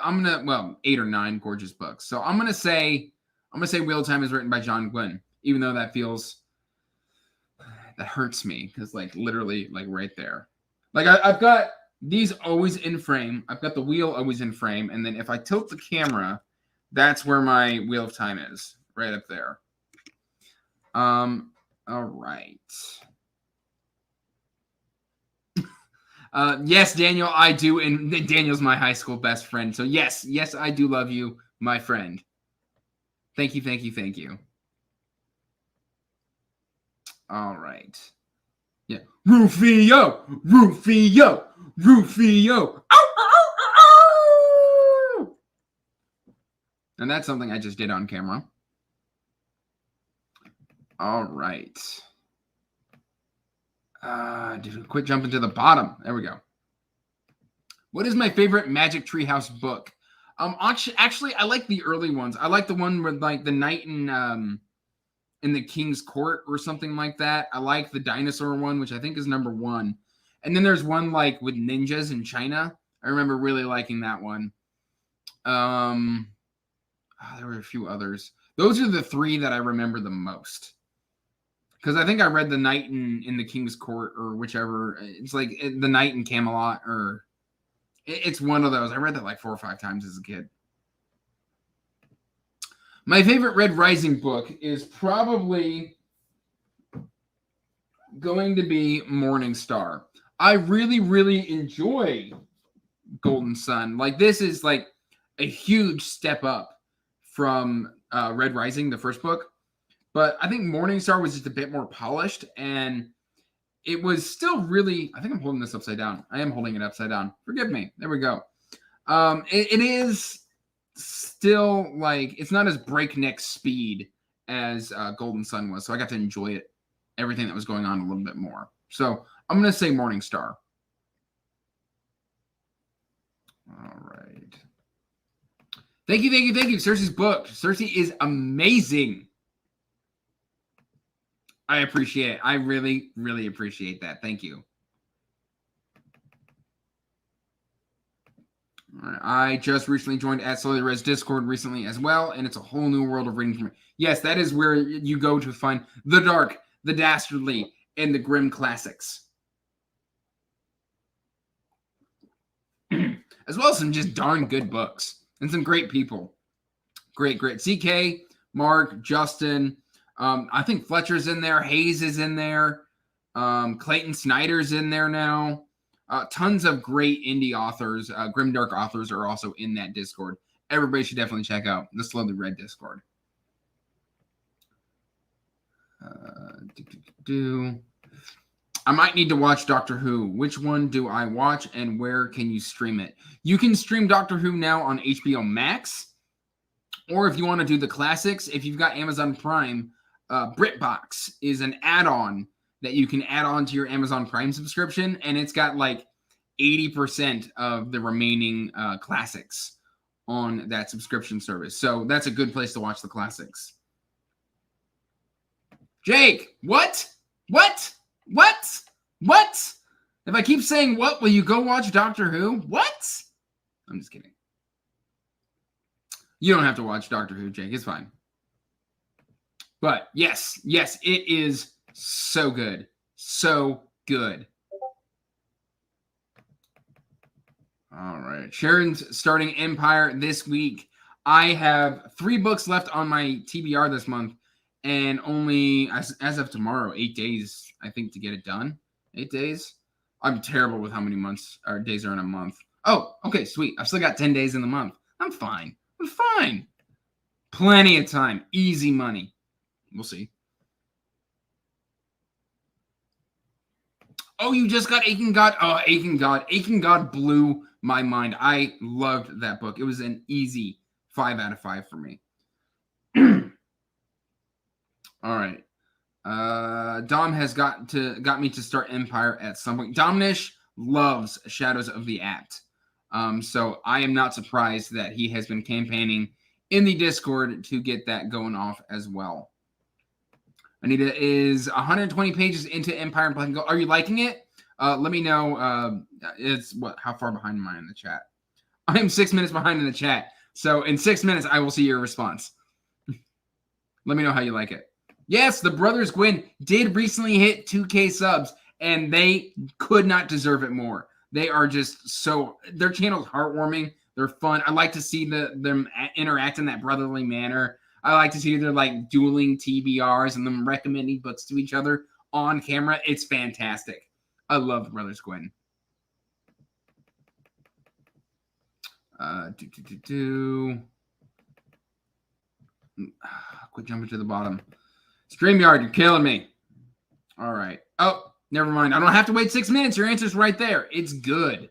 8 or 9 gorgeous books. So I'm gonna say Wheel of Time is written by John Gwynne, even though that hurts me, because like literally like right there. Like I've got these always in frame. I've got the wheel always in frame, and then if I tilt the camera, that's where my Wheel of Time is, right up there. All right. Yes, Daniel, I do, and Daniel's my high school best friend. So yes, I do love you, my friend. Thank you. All right. Yeah. Rufio! Ow, ow, ow, ow! And that's something I just did on camera. All right. Quit jumping to the bottom. There we go. What is my favorite Magic Treehouse book? Actually, I like the early ones. I like the one with like the knight in the King's Court or something like that. I like the dinosaur one, which I think is number 1. And then there's one like with ninjas in China. I remember really liking that one. There were a few others. Those are the 3 that I remember the most. Because I think I read the Knight in the King's Court or whichever. It's like the Knight in Camelot, or it's one of those. I read that like 4 or 5 times as a kid. My favorite Red Rising book is probably going to be Morning Star. I really, really enjoy Golden Sun. Like, this is like a huge step up from Red Rising, the first book. But I think Morning Star was just a bit more polished, and it was still really... I think I'm holding this upside down. I am holding it upside down. Forgive me. There we go. It is still like... It's not as breakneck speed as Golden Sun was, so I got to enjoy it, everything that was going on a little bit more. So I'm going to say Morning Star. All right. Thank you, thank you, thank you. Cersei's book. Cersei is amazing. I appreciate it. I really, really appreciate that. Thank you. All right. I just recently joined at Slowly Red's Discord recently as well, and it's a whole new world of reading for me. Yes, that is where you go to find the dark, the dastardly, and the grim classics. As well as some just darn good books and some great people. Great. CK, Mark, Justin... I think Fletcher's in there. Hayes is in there. Clayton Snyder's in there now. Tons of great indie authors, grimdark authors are also in that Discord. Everybody should definitely check out the Slowly Read Discord. I might need to watch Doctor Who. Which one do I watch, and where can you stream it? You can stream Doctor Who now on HBO Max, or if you want to do the classics, if you've got Amazon Prime, BritBox is an add-on that you can add on to your Amazon Prime subscription, and it's got like 80% of the remaining classics on that subscription service. So that's a good place to watch the classics. Jake, what? If I keep saying what, will you go watch Doctor Who? What? I'm just kidding. You don't have to watch Doctor Who, Jake. It's fine. But yes, it is so good. So good. All right. Sharon's starting Empire this week. I have 3 books left on my TBR this month, and only, as of tomorrow, 8 days, I think, to get it done. 8 days? I'm terrible with how many months or days are in a month. Oh, okay, sweet. I've still got 10 days in the month. I'm fine. Plenty of time. Easy money. We'll see. Oh, you just got Aching God? Oh, Aching God. Aching God blew my mind. I loved that book. It was an easy 5 out of 5 for me. All right. Dom has got me to start Empire at some point. Domnish loves Shadows of the Apt. So I am not surprised that he has been campaigning in the Discord to get that going off as well. Anita is 120 pages into Empire and Black and Gold. Are you liking it? Let me know. It's what? How far behind am I in the chat? I am 6 minutes behind in the chat. So in 6 minutes, I will see your response. Let me know how you like it. Yes, the Brothers Gwyn did recently hit 2K subs, and they could not deserve it more. They are just so... Their channel's heartwarming. They're fun. I like to see them interact in that brotherly manner. I like to see their like dueling TBRs and them recommending books to each other on camera. It's fantastic. I love Brothers Gwyn. Quit jumping to the bottom. StreamYard, you're killing me. All right. Oh, never mind. I don't have to wait 6 minutes. Your answer's right there. It's good.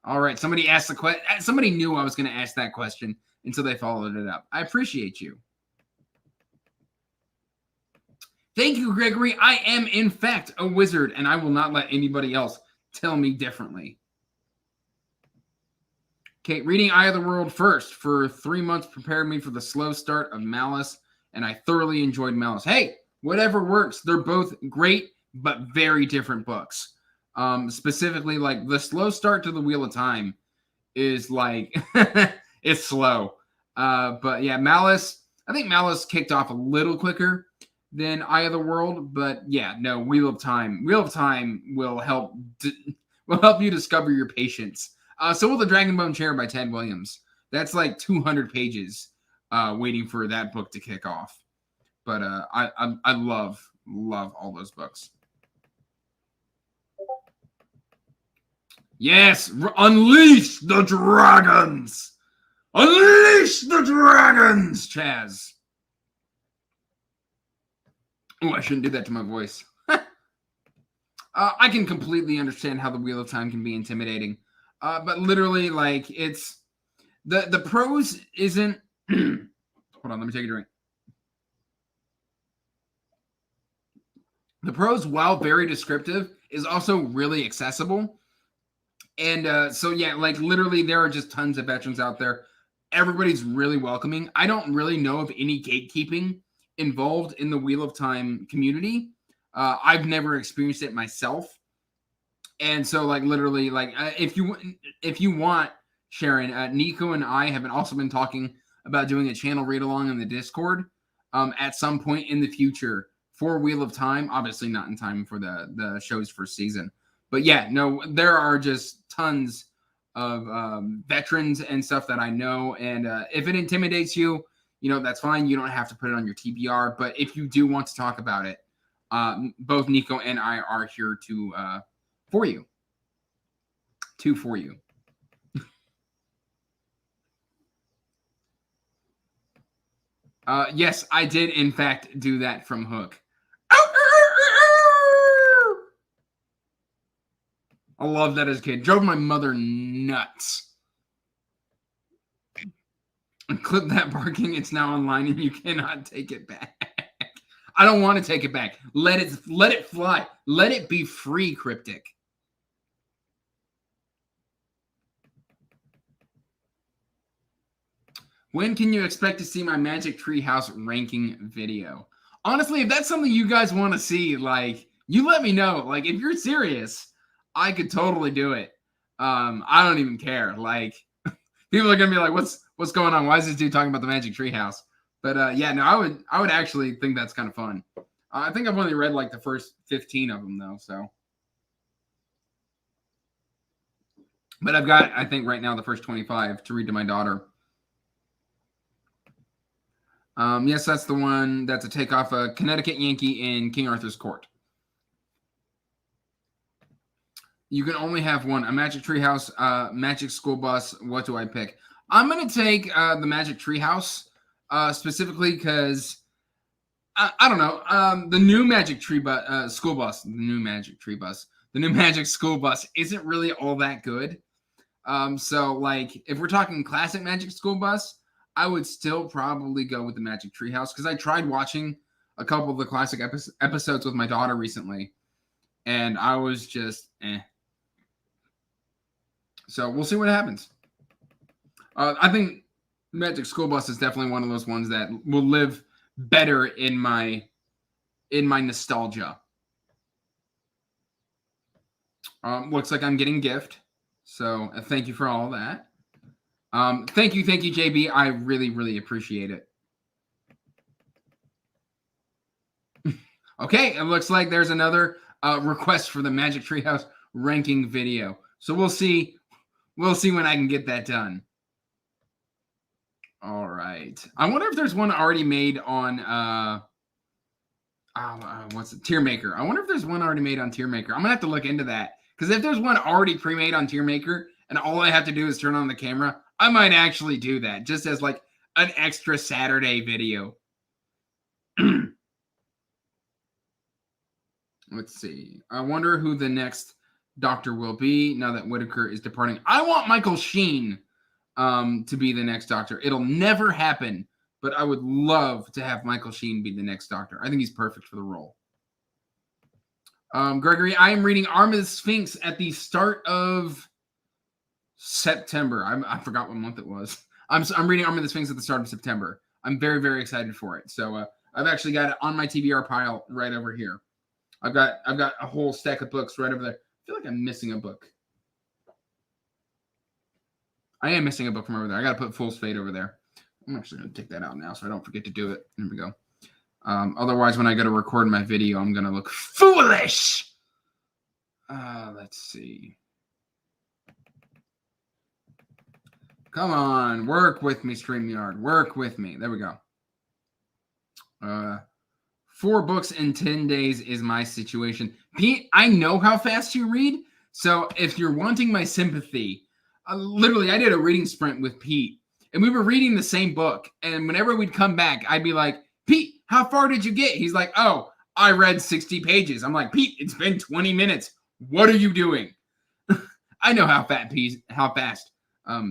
All right. Somebody asked the question. Somebody knew I was going to ask that question, and so they followed it up. I appreciate you. Thank you, Gregory. I am, in fact, a wizard, and I will not let anybody else tell me differently. Okay, reading Eye of the World first for 3 months prepared me for the slow start of Malice, and I thoroughly enjoyed Malice. Hey, whatever works. They're both great, but very different books. Specifically, like the slow start to the Wheel of Time is like it's slow. But yeah, Malice. I think Malice kicked off a little quicker than Eye of the World, but yeah, no, Wheel of Time. Wheel of Time will help you discover your patience. So will the Dragonbone Chair by Ted Williams. That's like 200 pages waiting for that book to kick off. But I love all those books. Yes, unleash the dragons! Unleash the dragons, Chaz! Oh, I shouldn't do that to my voice. I can completely understand how the Wheel of Time can be intimidating. But literally, like, it's... The prose isn't... Hold on, let me take a drink. The prose, while very descriptive, is also really accessible. And so, yeah, like, literally, there are just tons of veterans out there. Everybody's really welcoming. I don't really know of any gatekeeping involved in the Wheel of Time community. I've never experienced it myself. And so, like, literally, like, if you want, Sharon, Nico and I have also been talking about doing a channel read-along in the Discord at some point in the future for Wheel of Time. Obviously not in time for the show's first season. But yeah, no, there are just tons of veterans and stuff that I know. And if it intimidates you, you know, that's fine. You don't have to put it on your TBR. But if you do want to talk about it, both Nico and I are here for you. For you. Yes, I did, in fact, do that from Hook. I love that as a kid. Drove my mother nuts. And clip that barking. It's now online and you cannot take it back. I don't want to take it back. Let it fly. Let it be free, Cryptic. When can you expect to see my Magic Treehouse ranking video? Honestly, if that's something you guys want to see, like, you let me know. Like, if you're serious, I could totally do it. I don't even care. Like, people are gonna be like, "What's going on? Why is this dude talking about the Magic Treehouse?" But yeah, no, I would actually think that's kind of fun. I think I've only read like the first 15 of them though, so. But I've got, I think right now, the first 25 to read to my daughter. Yes, that's the one. That's a takeoff of Connecticut Yankee in King Arthur's Court. You can only have one. A Magic Treehouse, Magic School Bus. What do I pick? I'm going to take the Magic Treehouse specifically because, I don't know, the new Magic School Bus, the new Magic School Bus isn't really all that good. So, like, if we're talking classic Magic School Bus, I would still probably go with the Magic Treehouse because I tried watching a couple of the classic episodes with my daughter recently, and I was just eh. So we'll see what happens. I think Magic School Bus is definitely one of those ones that will live better in my nostalgia. Looks like I'm getting a gift, so thank you for all that. Thank you, JB. I really, really appreciate it. Okay, it looks like there's another request for the Magic Treehouse ranking video. So we'll see. We'll see when I can get that done. All right. I wonder if there's one already made on what's it? Tiermaker. I wonder if there's one already made on Tiermaker. I'm gonna have to look into that because if there's one already pre-made on Tiermaker and all I have to do is turn on the camera, I might actually do that just as like an extra Saturday video. Let's see. I wonder who the next Doctor will be now that Whitaker is departing. I want Michael Sheen to be the next Doctor. It'll never happen, but I would love to have Michael Sheen be the next Doctor. I think he's perfect for the role. Gregory, I am reading Arm of the Sphinx at the start of September. I forgot what month it was. I'm reading Army of the Sphinx at the start of September. I'm very, very excited for it. So I've actually got it on my TBR pile right over here. I've got a whole stack of books right over there. I feel like I'm missing a book. I am missing a book from over there. I got to put Fool's Fate over there. I'm actually going to take that out now so I don't forget to do it. There we go. Otherwise, when I go to record my video, I'm going to look foolish. Let's see. Come on. Work with me, StreamYard. Work with me. There we go. 4 books in 10 days is my situation. Pete, I know how fast you read. So if you're wanting my sympathy, literally, I did a reading sprint with Pete. And we were reading the same book. And whenever we'd come back, I'd be like, Pete, how far did you get? He's like, oh, I read 60 pages. I'm like, Pete, it's been 20 minutes. What are you doing? I know how fast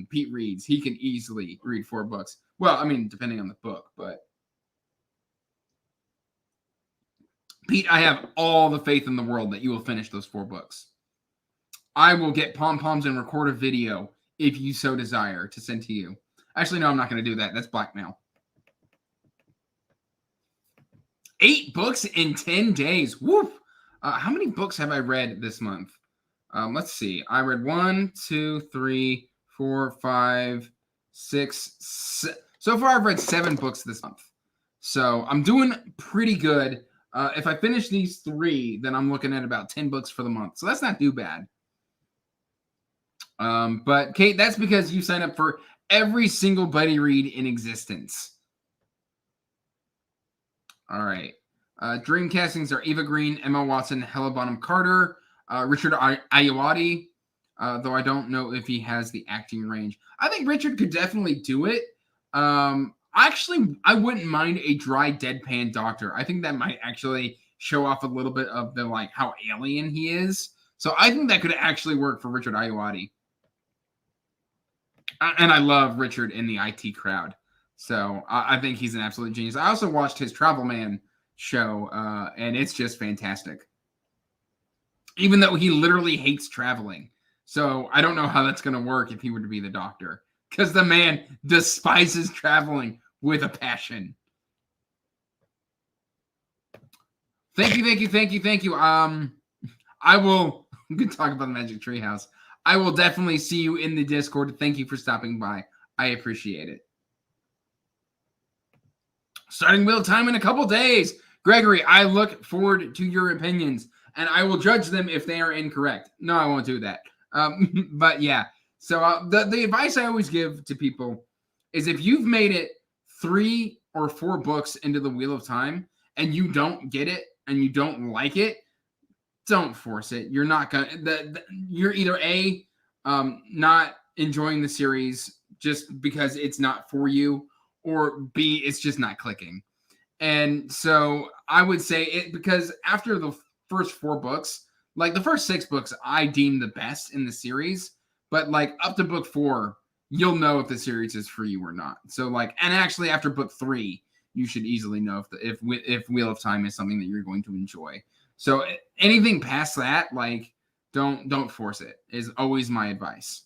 Pete reads. He can easily read 4 books. Well, I mean, depending on the book, but Pete, I have all the faith in the world that you will finish those 4 books. I will get pom-poms and record a video if you so desire to send to you. Actually, no, I'm not going to do that. That's blackmail. 8 books in 10 days. Woof. How many books have I read this month? Let's see. I read 1, 2, 3, 4, 5, 6. So far, I've read 7 books this month. So I'm doing pretty good. If I finish these 3, then I'm looking at about 10 books for the month. So that's not too bad. But Kate, that's because you signed up for every single buddy read in existence. All right. Dream castings are Eva Green, Emma Watson, Hella Bonham Carter, Richard Ayoade, though I don't know if he has the acting range. I think Richard could definitely do it. Actually, I wouldn't mind a dry deadpan doctor. I think that might actually show off a little bit of the like how alien he is. So I think that could actually work for Richard Ayoade. And I love Richard in the IT Crowd. So I think he's an absolute genius. I also watched his Travel Man show, and it's just fantastic. Even though he literally hates traveling. So I don't know how that's going to work if he were to be the doctor. Because the man despises traveling with a passion. Thank you. I will good talk about the Magic Treehouse. I will definitely see you in the Discord. Thank you for stopping by. I appreciate it. Starting wheel time in a couple days. Gregory, I look forward to your opinions, and I will judge them if they are incorrect. No, I won't do that. But yeah. So the advice I always give to people is if you've made it 3 or 4 books into the Wheel of Time and you don't get it and you don't like it, don't force it. You're not gonna. You're either not enjoying the series just because it's not for you, or B, it's just not clicking. And so I would say it because after the first 4 books, like the first 6 books, I deem the best in the series. But like up to book 4, you'll know if the series is for you or not. So like, and actually after book 3, you should easily know if Wheel of Time is something that you're going to enjoy. So anything past that, like, don't force it, is always my advice.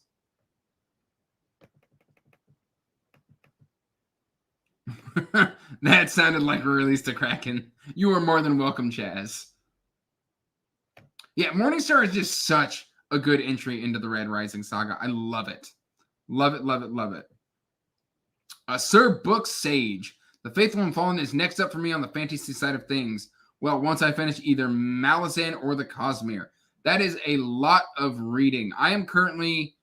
That sounded like a release to Kraken. You are more than welcome, Chaz. Yeah, Morningstar is just such a good entry into the Red Rising saga. I love it. Love it. Sir Book Sage. The Faithful and Fallen is next up for me on the fantasy side of things. Well, once I finish either Malazan or the Cosmere. That is a lot of reading. I am currently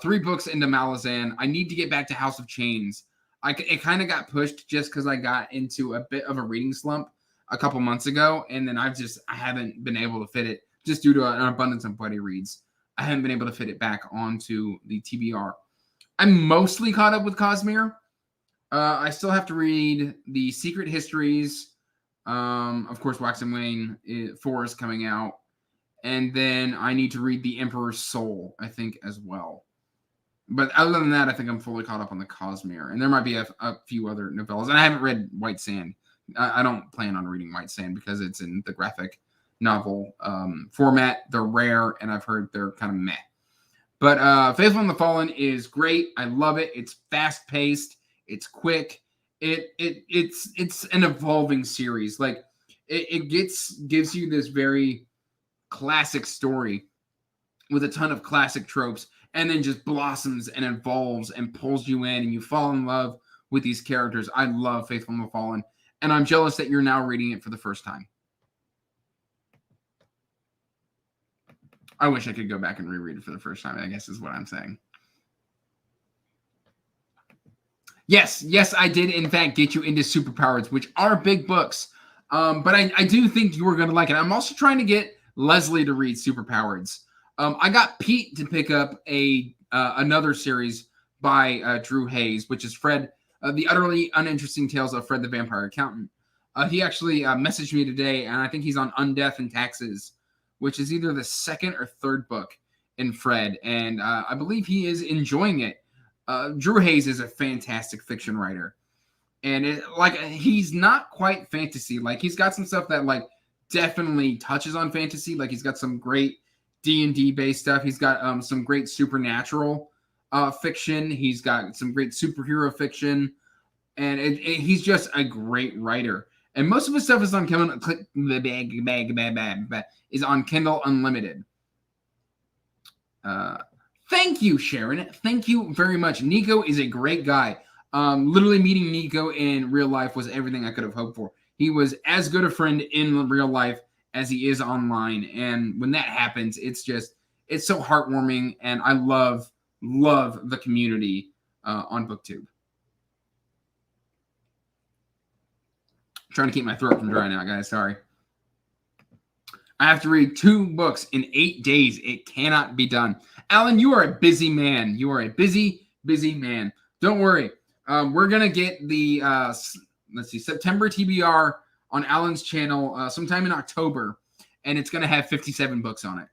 3 books into Malazan. I need to get back to House of Chains. It kind of got pushed just because I got into a bit of a reading slump a couple months ago, and then I haven't been able to fit it just due to an abundance of buddy reads. I haven't been able to fit it back onto the TBR. I'm mostly caught up with Cosmere. I still have to read the Secret Histories. Of course, Wax and Wayne 4 is coming out. And then I need to read The Emperor's Soul, I think, as well. But other than that, I think I'm fully caught up on the Cosmere. And there might be a few other novellas. And I haven't read White Sand. I don't plan on reading White Sand because it's in the graphic novel format. They're rare, and I've heard they're kind of meh. But Faithful and the Fallen is great. I love it. It's fast paced. It's quick. It's an evolving series. Like it gives you this very classic story with a ton of classic tropes, and then just blossoms and evolves and pulls you in, and you fall in love with these characters. I love Faithful and the Fallen, and I'm jealous that you're now reading it for the first time. I wish I could go back and reread it for the first time, I guess is what I'm saying. Yes, I did, in fact, get you into Superpowers, which are big books. But I do think you were going to like it. I'm also trying to get Leslie to read Superpowers. I got Pete to pick up another series by Drew Hayes, which is Fred, The Utterly Uninteresting Tales of Fred the Vampire Accountant. He actually messaged me today, and I think he's on Undeath and Taxes, which is either the second or third book in Fred, and I believe he is enjoying it. Drew Hayes is a fantastic fiction writer, and he's not quite fantasy. Like, he's got some stuff that like definitely touches on fantasy. Like, he's got some great D&D based stuff. He's got some great supernatural fiction. He's got some great superhero fiction, and he's just a great writer. And most of his stuff is on Kindle, is on Kindle Unlimited. Thank you, Sharon. Thank you very much. Nico is a great guy. Literally meeting Nico in real life was everything I could have hoped for. He was as good a friend in real life as he is online. And when that happens, it's so heartwarming. And I love the community on BookTube. Trying to keep my throat from dry now, guys. Sorry. I have to read 2 books in 8 days. It cannot be done. Alan, you are a busy man. You are a busy man. Don't worry. We're going to get the, September TBR on Alan's channel sometime in October, and it's going to have 57 books on it.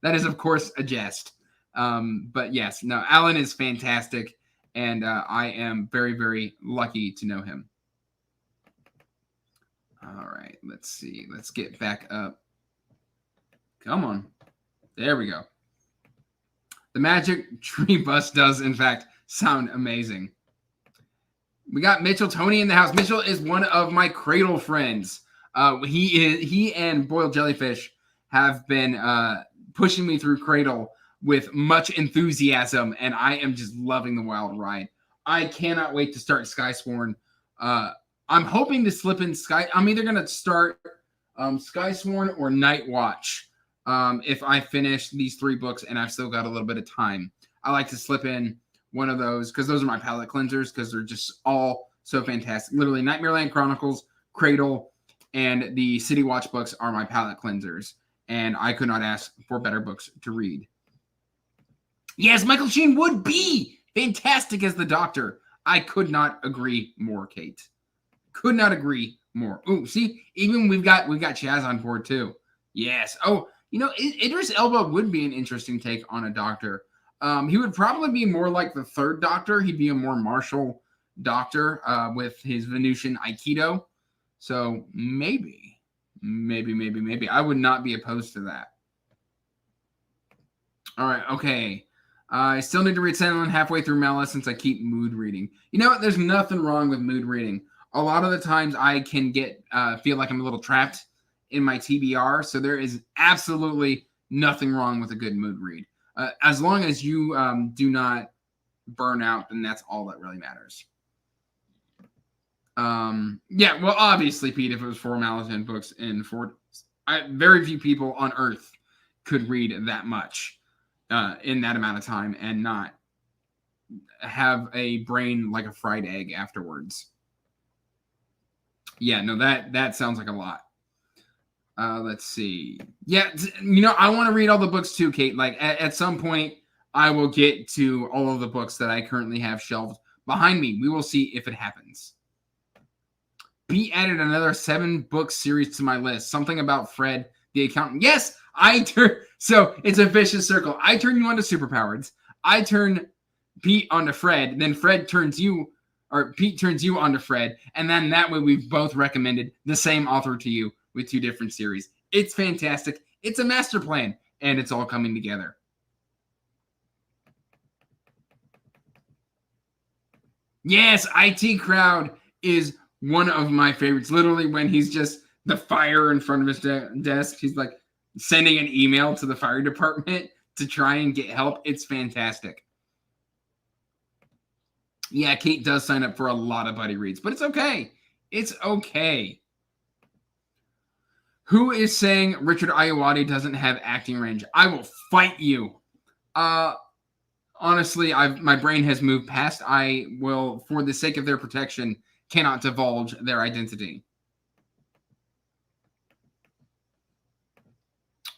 That is, of course, a jest. But yes, no, Alan is fantastic, and I am very, very lucky to know him. All right, let's see. Let's get back up. Come on. There we go. The Magic Tree Bus does, in fact, sound amazing. We got Mitchell Tony in the house. Mitchell is one of my Cradle friends. He and Boiled Jellyfish have been pushing me through Cradle with much enthusiasm, and I am just loving the wild ride. I cannot wait to start Skysworn. I'm hoping to slip in I'm either going to start Skysworn or Night Watch if I finish these 3 books and I've still got a little bit of time. I like to slip in one of those because those are my palate cleansers because they're just all so fantastic. Literally, Nightmareland Chronicles, Cradle, and the City Watch books are my palate cleansers. And I could not ask for better books to read. Yes, Michael Sheen would be fantastic as the Doctor. I could not agree more, Kate. Could not agree more. Ooh, see, even we've got Chaz on board too. Yes. Oh, Idris Elba would be an interesting take on a Doctor. He would probably be more like the 3rd Doctor. He'd be a more martial Doctor with his Venusian Aikido. So maybe. I would not be opposed to that. All right. Okay. I still need to read Sandland halfway through Malice since I keep mood reading. You know what? There's nothing wrong with mood reading. A lot of the times I can feel like I'm a little trapped in my TBR. So there is absolutely nothing wrong with a good mood read. As long as you do not burn out, then that's all that really matters. Yeah, well, obviously, Pete, if it was 4 Malice books in 4, very few people on Earth could read that much in that amount of time and not have a brain like a fried egg afterwards. Yeah, no, that sounds like a lot. Let's see. Yeah, I want to read all the books too, Kate. Like at some point, I will get to all of the books that I currently have shelved behind me. We will see if it happens. Pete added another 7-book series to my list. Something about Fred, the accountant. Yes, so it's a vicious circle. I turn you on to Superpowers. I turn Pete onto Fred. Then Pete turns you onto Fred. And then that way we've both recommended the same author to you with 2 different series. It's fantastic. It's a master plan, and it's all coming together. Yes, IT Crowd is one of my favorites. Literally, when he's just the fire in front of his desk, he's like sending an email to the fire department to try and get help. It's fantastic. Yeah, Kate does sign up for a lot of buddy reads, but it's okay. It's okay. Who is saying Richard Ayoade doesn't have acting range? I will fight you. Honestly, my brain has moved past. I will, for the sake of their protection, cannot divulge their identity.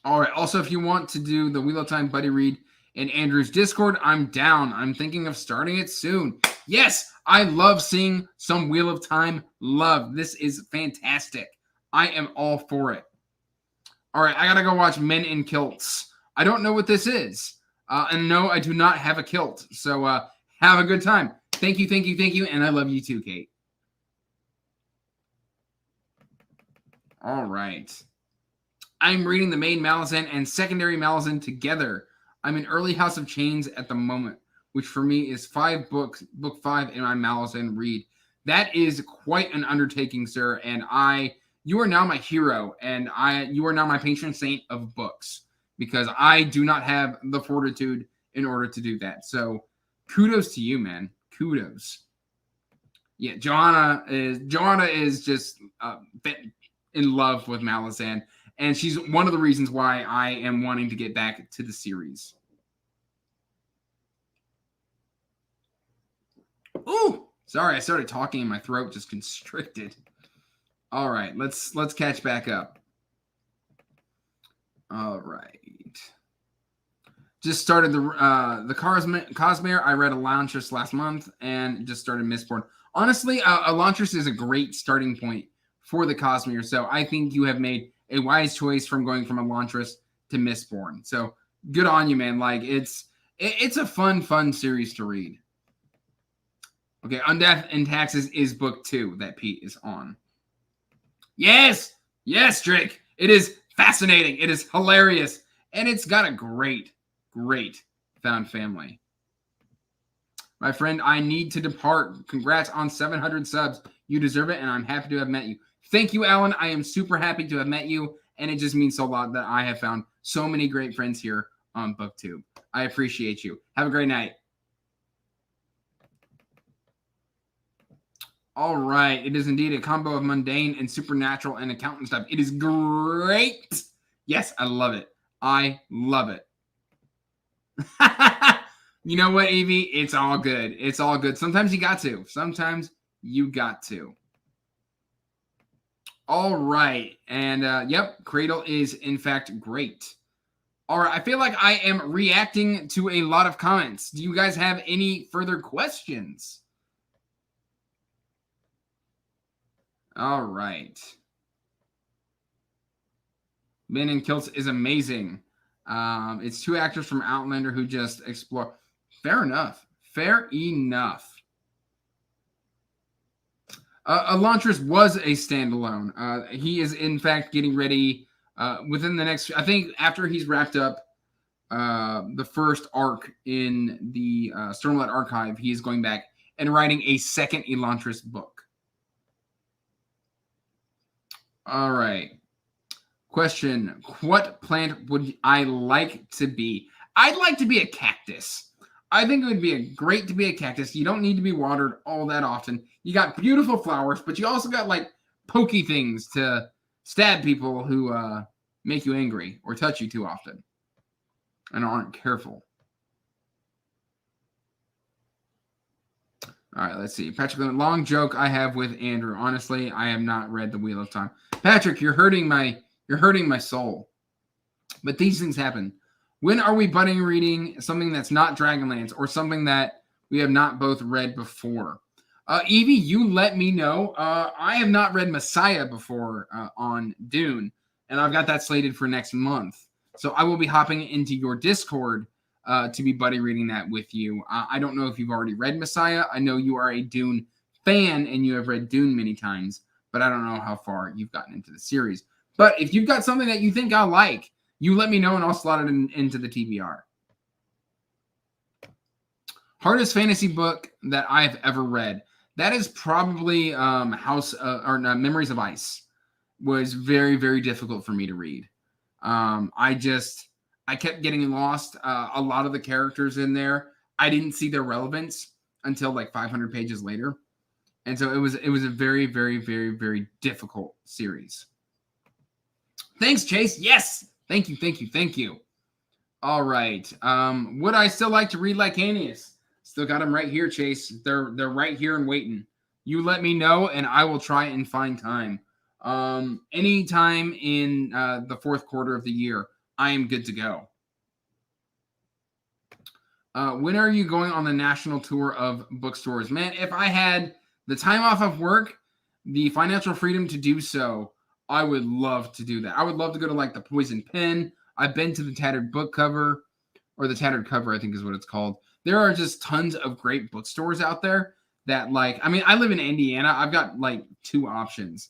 All right. Also, if you want to do the Wheel of Time buddy read in Andrew's Discord, I'm down. I'm thinking of starting it soon. Yes, I love seeing some Wheel of Time love. This is fantastic. I am all for it. All right, I gotta go watch Men in Kilts. I don't know what this is. And no, I do not have a kilt. So have a good time. Thank you, thank you, thank you. And I love you too, Kate. All right. I'm reading the main Malazan and secondary Malazan together. I'm in early House of Chains at the moment, which for me is 5 books, book 5 in my Malazan read. That is quite an undertaking, sir. And you are now my hero, and you are now my patron saint of books, because I do not have the fortitude in order to do that. So kudos to you, man. Kudos. Yeah, Joanna is just in love with Malazan, and she's one of the reasons why I am wanting to get back to the series. Ooh, sorry, I started talking and my throat just constricted. All right, let's catch back up. All right. Just started the Cosmere. I read Elantris last month and just started Mistborn. Honestly, Elantris is a great starting point for the Cosmere. So I think you have made a wise choice from going from Elantris to Mistborn. So good on you, man. Like it's a fun series to read. Okay, Undeath and Taxes is book 2 that Pete is on. Yes, Drake. It is fascinating. It is hilarious, and it's got a great found family. My friend, I need to depart. Congrats on 700 subs. You deserve it, and I'm happy to have met you. Thank you, Alan. I am super happy to have met you, and it just means a lot that I have found so many great friends here on BookTube. I appreciate you. Have a great night. All right. It is indeed a combo of mundane and supernatural and accountant stuff. It is great. Yes, I love it. I love it. You know what, Evie? It's all good. It's all good. Sometimes you got to. All right. And yep, Cradle is in fact great. All right. I feel like I am reacting to a lot of comments. Do you guys have any further questions? All right. Men in Kilts is amazing. It's 2 actors from Outlander who just explore. Fair enough. Elantris was a standalone. He is, in fact, getting ready within the next... I think after he's wrapped up the first arc in the Stormlight Archive, he is going back and writing a second Elantris book. All right. Question. What plant would I like to be? I'd like to be a cactus. I think it would be great to be a cactus. You don't need to be watered all that often. You got beautiful flowers, but you also got like pokey things to stab people who make you angry or touch you too often and aren't careful. All right, let's see. Patrick, long joke I have with Andrew. Honestly, I have not read The Wheel of Time. Patrick, you're hurting my soul. But these things happen. When are we budding reading something that's not Dragonlance or something that we have not both read before? Evie, you let me know. I have not read Messiah before on Dune, and I've got that slated for next month. So I will be hopping into your Discord to be buddy reading that with you. I don't know if you've already read Messiah. I know you are a Dune fan and you have read Dune many times, but I don't know how far you've gotten into the series. But if you've got something that you think I'll like, you let me know and I'll slot it into the TBR. Hardest fantasy book that I've ever read. That is probably Memories of Ice. Was very, very difficult for me to read. I kept getting lost. A lot of the characters in there, I didn't see their relevance until like 500 pages later. And so it was a very, very, very, very difficult series. Thanks, Chase. Yes. Thank you. All right. Would I still like to read Lycanius? Still got them right here, Chase. They're right here and waiting. You let me know, and I will try and find time. Anytime in the fourth quarter of the year, I am good to go. When are you going on the national tour of bookstores? Man, if I had the time off of work, the financial freedom to do so, I would love to do that. I would love to go to like the Poison Pen. I've been to the Tattered Book Cover, or the Tattered Cover, I think is what it's called. There are just tons of great bookstores out there that like, I mean, I live in Indiana. I've got like two options.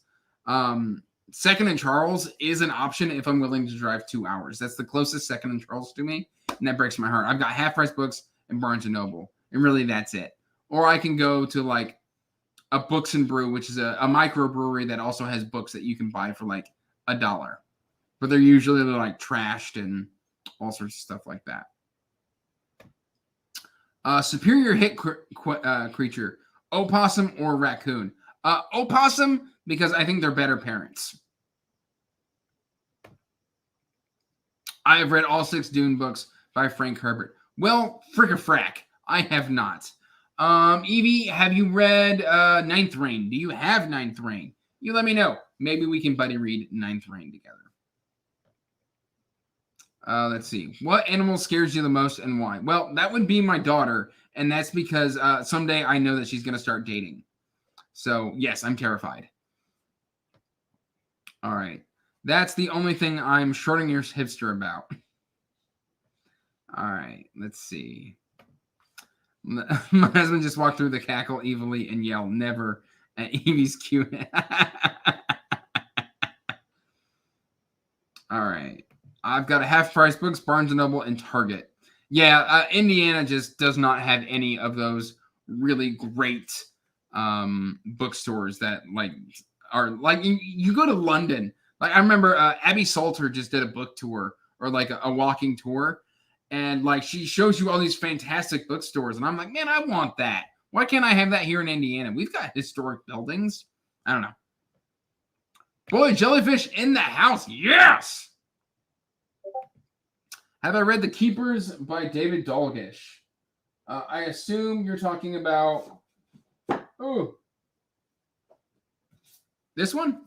Second and Charles is an option if I'm willing to drive 2 hours. That's the closest Second and Charles to me, and that breaks my heart. I've got Half Price Books and Barnes & Noble, and really that's it. Or I can go to like a Books and Brew, which is a microbrewery that also has books that you can buy for like $1. But they're usually like trashed and all sorts of stuff like that. Superior hit creature, opossum or raccoon? Opossum, because I think they're better parents. I have read all 6 Dune books by Frank Herbert. Well, frick-a-frack, I have not. Evie, have you read Ninth Reign? Do you have Ninth Reign? You let me know. Maybe we can buddy read Ninth Reign together. Let's see. What animal scares you the most and why? Well, that would be my daughter, and that's because someday I know that she's going to start dating. So, yes, I'm terrified. All right. That's the only thing I'm Schrodinger's hipster about. All right. Let's see. My husband just walked through the cackle evilly and yell, never, at Evie's cute. All right. I've got a Half Price Books, Barnes & Noble, and Target. Yeah, Indiana just does not have any of those really great bookstores that like are like you go to London. Like I remember Abby Salter just did a book tour or like a walking tour, and like she shows you all these fantastic bookstores, and I'm like, man, I want that. Why can't I have that here in Indiana? We've got historic buildings. I don't know. Boy, jellyfish in the house. Yes. Have I read The Keepers by David Dalglish? I assume you're talking about this one.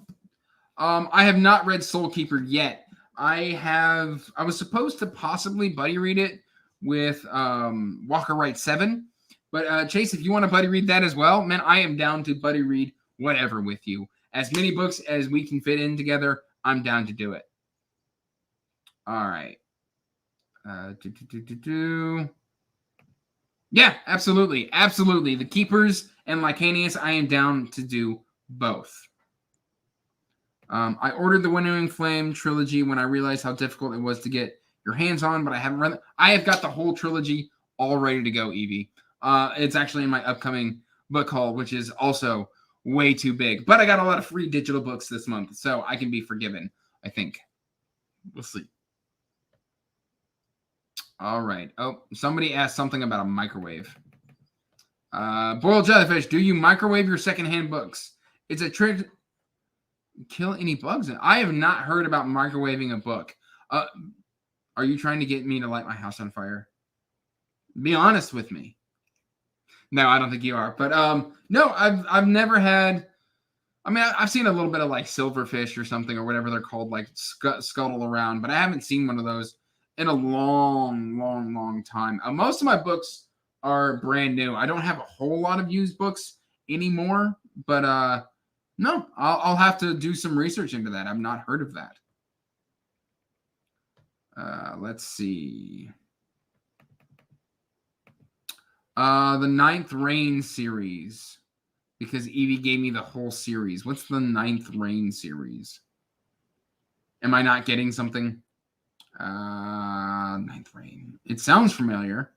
I have not read Soul Keeper yet. I was supposed to possibly buddy read it with Walker Wright 7. But Chase, if you want to buddy read that as well, man, I am down to buddy read whatever with you. As many books as we can fit in together, I'm down to do it. All right. Yeah, absolutely. Absolutely. The Keepers and Lycanius, I am down to do both. I ordered the Winnowing Flame trilogy when I realized how difficult it was to get your hands on, but I haven't read it. I have got the whole trilogy all ready to go, Evie. It's actually in my upcoming book haul, which is also way too big. But I got a lot of free digital books this month, so I can be forgiven, I think. We'll see. All right. Oh, somebody asked something about a microwave. Boiled jellyfish, do you microwave your secondhand books? It's a trick. Kill any bugs. I have not heard about microwaving a book. Are you trying to get me to light my house on fire? Be honest with me. No, I don't think you are. But no, I've never had. I mean, I've seen a little bit of like silverfish or something or whatever they're called, like scuttle around, but I haven't seen one of those in a long time. Most of my books are brand new. I don't have a whole lot of used books anymore, but no, I'll have to do some research into that. I've not heard of that. Let's see. The Ninth Reign series, because Evie gave me the whole series. What's the Ninth Reign series? Am I not getting something? Ninth Reign. It sounds familiar.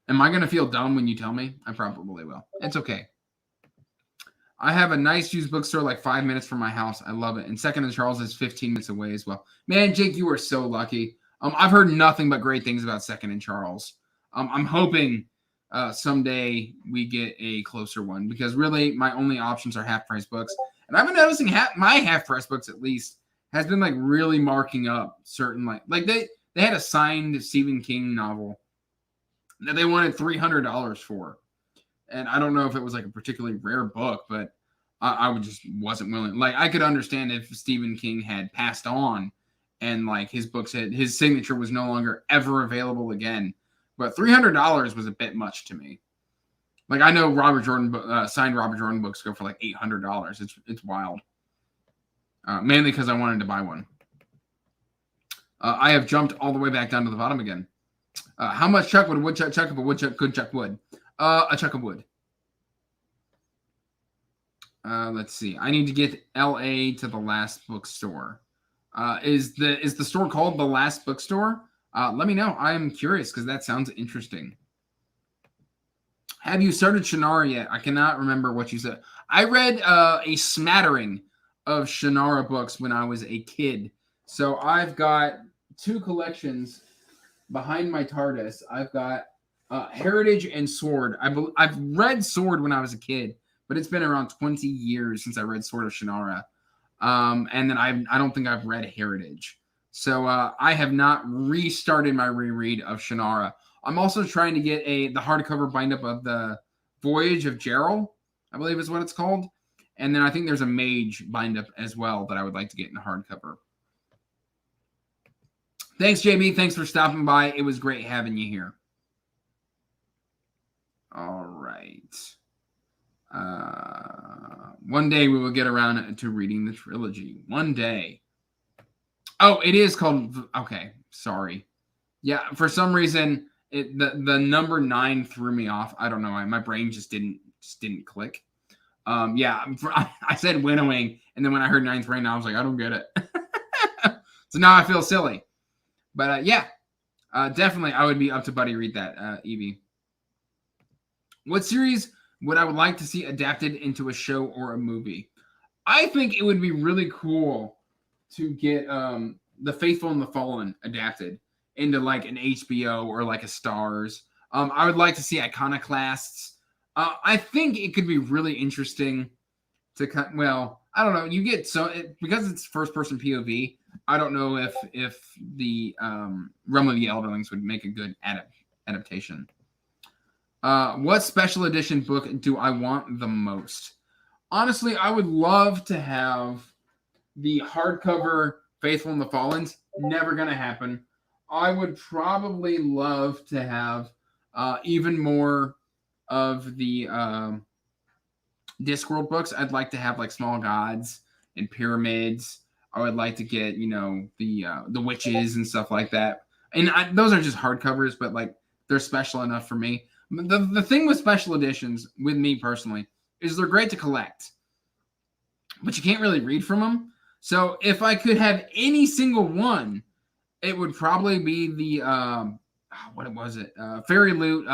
Am I going to feel dumb when you tell me? I probably will. It's okay. I have a nice used bookstore like 5 minutes from my house. I love it. And Second and Charles is 15 minutes away as well. Man, Jake, you are so lucky. I've heard nothing but great things about Second and Charles. I'm hoping someday we get a closer one because really my only options are half-price books. And I've been noticing my half-price books at least has been like really marking up certain like they had a signed Stephen King novel that they wanted $300 for. And I don't know if it was like a particularly rare book, but I just wasn't willing. Like I could understand if Stephen King had passed on and like his books his signature was no longer ever available again. But $300 was a bit much to me. Like I know Robert Jordan signed Robert Jordan books go for like $800. It's wild. Mainly because I wanted to buy one. I have jumped all the way back down to the bottom again. How much chuck would a woodchuck chuck if a woodchuck could chuck wood? A chuck of wood. Let's see. I need to get LA to the last bookstore. Is the store called the last bookstore? Let me know. I am curious because that sounds interesting. Have you started Shannara yet? I cannot remember what you said. I read a smattering of Shannara books when I was a kid. So I've got 2 collections behind my TARDIS. I've got Heritage and Sword. I've read Sword when I was a kid, but it's been around 20 years since I read Sword of Shannara. And then I don't think I've read Heritage. So I have not restarted my reread of Shannara. I'm also trying to get the hardcover bind-up of the Voyage of Gerald, I believe is what it's called. And then I think there's a Mage bind-up as well that I would like to get in hardcover. Thanks, JB. Thanks for stopping by. It was great having you here. All right. One day we will get around to reading the trilogy. One day. Oh, it is called... Okay, sorry. Yeah, for some reason, the number 9 threw me off. I don't know. My brain just didn't click. Yeah, I said winnowing, and then when I heard 9th Reign, I was like, I don't get it. So now I feel silly. But yeah, definitely I would be up to Buddy read that, Evie. What series would I like to see adapted into a show or a movie? I think it would be really cool to get The Faithful and the Fallen adapted into like an HBO or like a Stars. I would like to see Iconoclasts. I think it could be really interesting to well, I don't know. You get because it's first person POV. I don't know if the Realm of the Elderlings would make a good adaptation. What special edition book do I want the most? Honestly, I would love to have the hardcover Faithful and the Fallens. Never gonna happen. I would probably love to have even more of the Discworld books. I'd like to have like Small Gods and Pyramids. I would like to get, the witches and stuff like that. And those are just hardcovers, but like they're special enough for me. The thing with special editions, with me personally, is they're great to collect, but you can't really read from them. So if I could have any single one, it would probably be the what was it? Fairy Loot.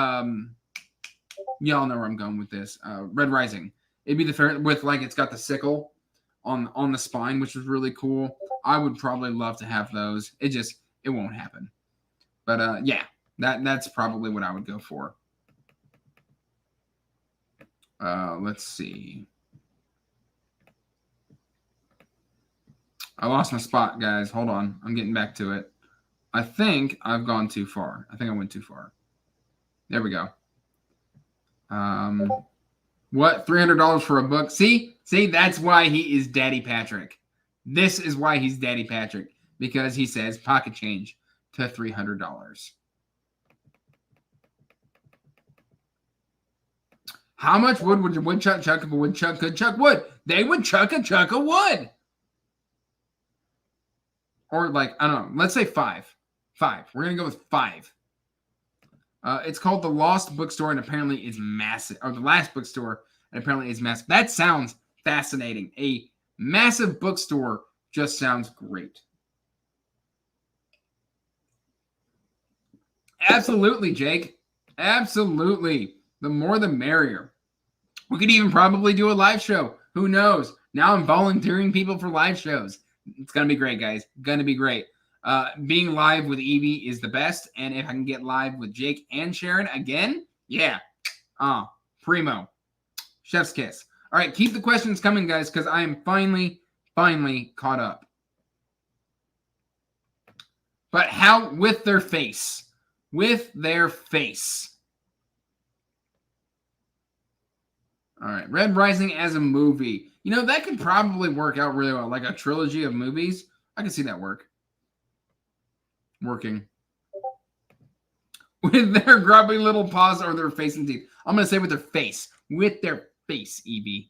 Y'all know where I'm going with this. Red Rising. It'd be the fairy with like it's got the sickle on the spine, which was really cool. I would probably love to have those. It won't happen. But yeah, that's probably what I would go for. Let's see. I lost my spot, guys. Hold on. I'm getting back to it. I think I've gone too far. I think I went too far. There we go. What? $300 for a book? See, that's why he is Daddy Patrick. This is why he's Daddy Patrick, because he says pocket change to $300. How much wood would your woodchuck chuck if a woodchuck could chuck wood? They would chuck a chuck of wood. Or like, I don't know, let's say 5. 5. We're going to go with 5. It's called The Lost Bookstore, and apparently it's massive. Or The Last Bookstore, and apparently it's massive. That sounds fascinating. A massive bookstore just sounds great. Absolutely, Jake. Absolutely. The more the merrier. We could even probably do a live show. Who knows? Now I'm volunteering people for live shows. It's going to be great, guys. Going to be great. Being live with Evie is the best. And if I can get live with Jake and Sharon again, yeah. Primo. Chef's kiss. All right, keep the questions coming, guys, because I am finally caught up. But how? With their face. With their face. All right, Red Rising as a movie. You know, that could probably work out really well. Like a trilogy of movies. I can see that working. With their grubby little paws or their face and teeth. I'm going to say with their face. With their face, Evie.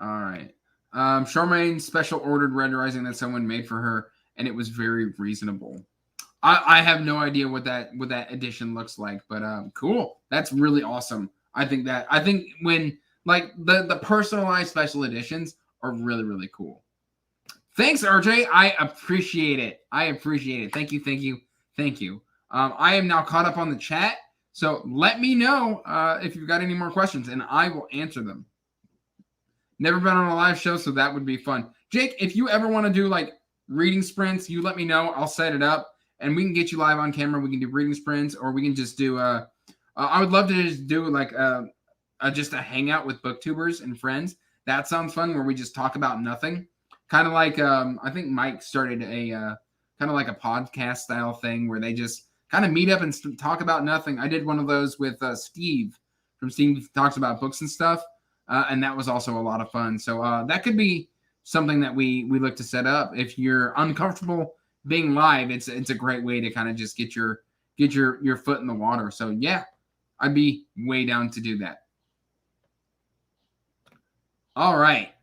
All right. Charmaine special ordered Red Rising that someone made for her, and it was very reasonable. I have no idea what that edition looks like, but cool. That's really awesome. I think when like the personalized special editions are really, really cool. Thanks, RJ. I appreciate it. Thank you. I am now caught up on the chat, so let me know if you've got any more questions, and I will answer them. Never been on a live show, so that would be fun. Jake, if you ever want to do like reading sprints, you let me know. I'll set it up, and we can get you live on camera. We can do reading sprints, or we can just do I would love to just do like just a hangout with booktubers and friends. That sounds fun, where we just talk about nothing. Kind of like I think Mike started a kind of like a podcast style thing where they just kind of meet up and talk about nothing. I did one of those with Steve from Steve Talks About Books and Stuff, and that was also a lot of fun. So that could be something that we look to set up. If you're uncomfortable being live, it's a great way to kind of just get your foot in the water. So yeah, I'd be way down to do that. All right.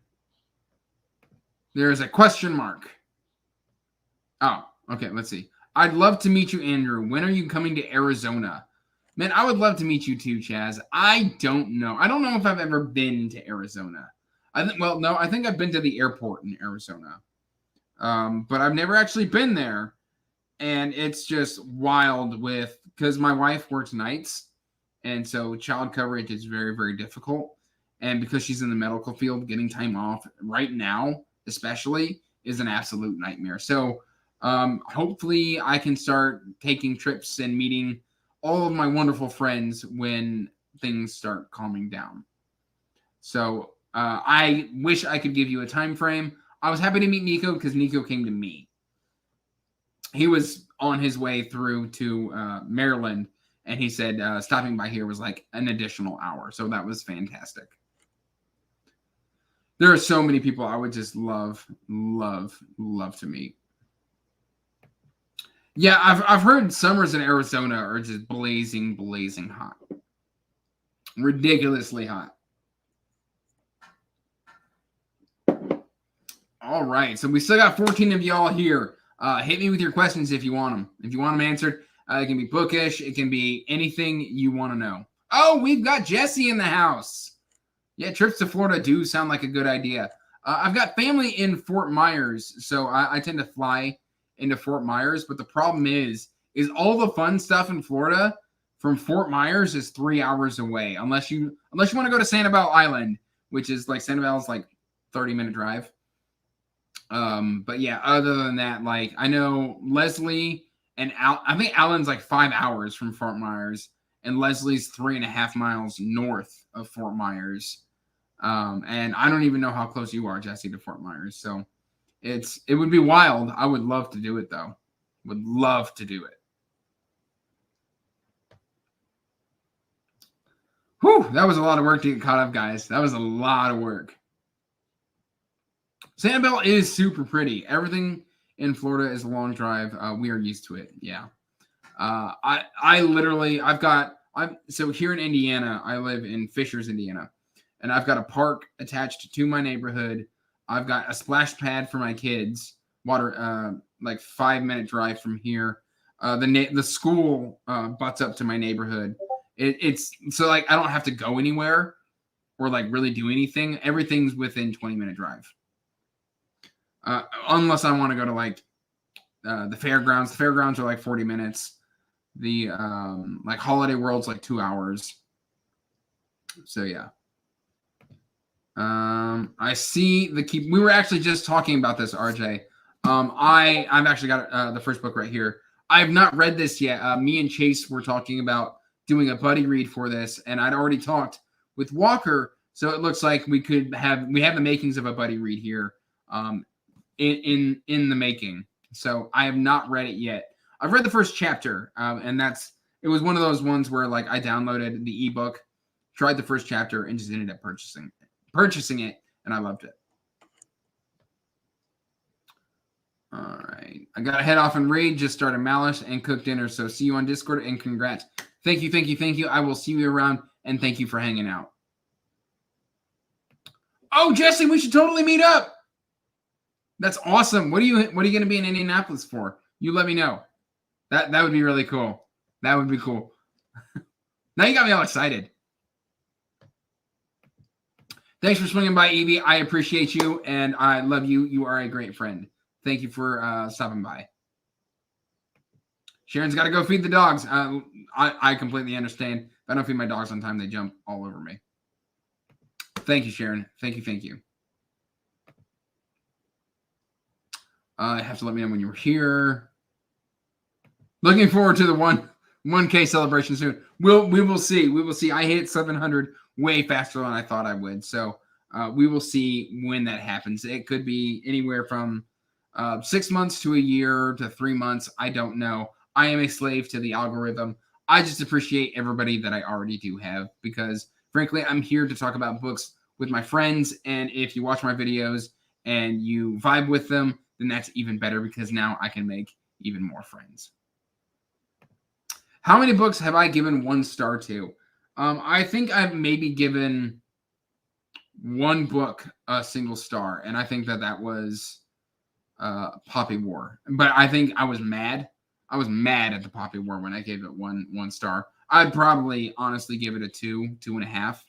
There's a question mark. Oh, okay. Let's see. I'd love to meet you, Andrew. When are you coming to Arizona? Man, I would love to meet you too, Chaz. I don't know. I don't know if I've ever been to Arizona. I think I've been to the airport in Arizona. But I've never actually been there. And it's just wild because my wife works nights. And so child coverage is very, very difficult. And because she's in the medical field, getting time off right now, especially, is an absolute nightmare. So hopefully I can start taking trips and meeting all of my wonderful friends when things start calming down. So I wish I could give you a time frame. I was happy to meet Nico because Nico came to me. He was on his way through to Maryland, and he said stopping by here was like an additional hour. So that was fantastic. There are so many people I would just love to meet. Yeah, I've heard summers in Arizona are just blazing hot. Ridiculously hot. All right, so we still got 14 of y'all here. Hit me with your questions if you want them. If you want them answered, it can be bookish. It can be anything you want to know. Oh, we've got Jesse in the house. Yeah, trips to Florida do sound like a good idea. I've got family in Fort Myers, so I tend to fly into Fort Myers. But the problem is all the fun stuff in Florida from Fort Myers is 3 hours away, unless you want to go to Sanibel Island, which is like Sanibel's like 30-minute drive. But yeah, other than that, like I know Leslie and I think Alan's like 5 hours from Fort Myers, and Leslie's 3.5 miles north of Fort Myers. And I don't even know how close you are, Jesse, to Fort Myers. So it would be wild. I would love to do it though. Would love to do it. Whew, that was a lot of work to get caught up, guys. That was a lot of work. Sanibel is super pretty. Everything in Florida is a long drive. We are used to it. Yeah. So here in Indiana, I live in Fishers, Indiana, and I've got a park attached to my neighborhood. I've got a splash pad for my kids. Water, like 5-minute drive from here. The school butts up to my neighborhood. It's so like I don't have to go anywhere or like really do anything. Everything's within 20-minute drive. Unless I want to go to like the fairgrounds. The fairgrounds are like 40 minutes. The like Holiday World's like 2 hours. So yeah. I see the keep. We were actually just talking about this, RJ. I've actually got the first book right here. I have not read this yet. Me and Chase were talking about doing a buddy read for this, and I'd already talked with Walker, so it looks like we have the makings of a buddy read here, in the making. So I have not read it yet. I've read the first chapter, and it was one of those ones where like I downloaded the ebook, tried the first chapter, and just ended up purchasing it, and I loved it. All right. I got to head off and read. Just started Malice and cook dinner. So see you on Discord, and congrats. Thank you, thank you, thank you. I will see you around, and thank you for hanging out. Oh, Jesse, we should totally meet up. That's awesome. What are you going to be in Indianapolis for? You let me know. That would be really cool. That would be cool. Now you got me all excited. Thanks for swinging by, Evie. I appreciate you, and I love you. You are a great friend. Thank you for stopping by. Sharon's got to go feed the dogs. I completely understand. If I don't feed my dogs on time, they jump all over me. Thank you, Sharon. Thank you, thank you. You have to let me know when you're here. Looking forward to the 1K celebration soon. We will see. We will see. I hit 700 way faster than I thought I would. So we will see when that happens. It could be anywhere from 6 months to a year to 3 months. I don't know. I am a slave to the algorithm. I just appreciate everybody that I already do have because, frankly, I'm here to talk about books with my friends. And if you watch my videos and you vibe with them, then that's even better because now I can make even more friends. How many books have I given 1 star to? I think I've maybe given 1 book a single star, and I think that was Poppy War. But I think I was mad. I was mad at the Poppy War when I gave it one star. I'd probably honestly give it a 2.5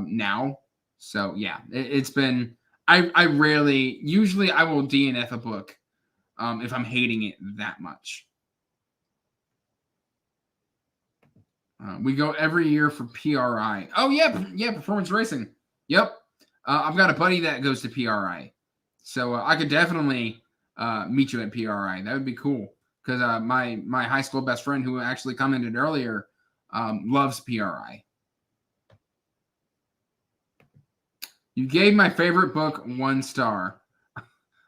now. So yeah, it's been. I rarely. Usually, I will DNF a book if I'm hating it that much. We go every year for PRI. Oh, yeah, performance racing. Yep. I've got a buddy that goes to PRI. So I could definitely meet you at PRI. That would be cool. Because my high school best friend who actually commented earlier loves PRI. You gave my favorite book 1 star.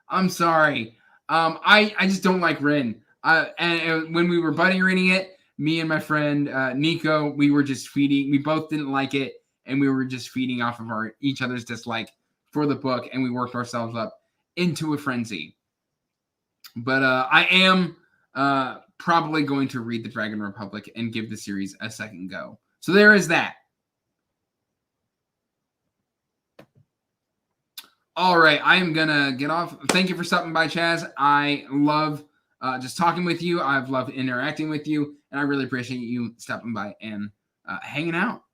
I'm sorry. I just don't like Rin. And when we were buddy reading it, me and my friend Nico, we were just feeding. We both didn't like it, and we were just feeding off of each other's dislike for the book, and we worked ourselves up into a frenzy. But I am probably going to read the Dragon Republic and give the series a second go. So there is that. All right, I am gonna get off. Thank you for stopping by, Chaz. I love just talking with you. I've loved interacting with you, and I really appreciate you stopping by and hanging out.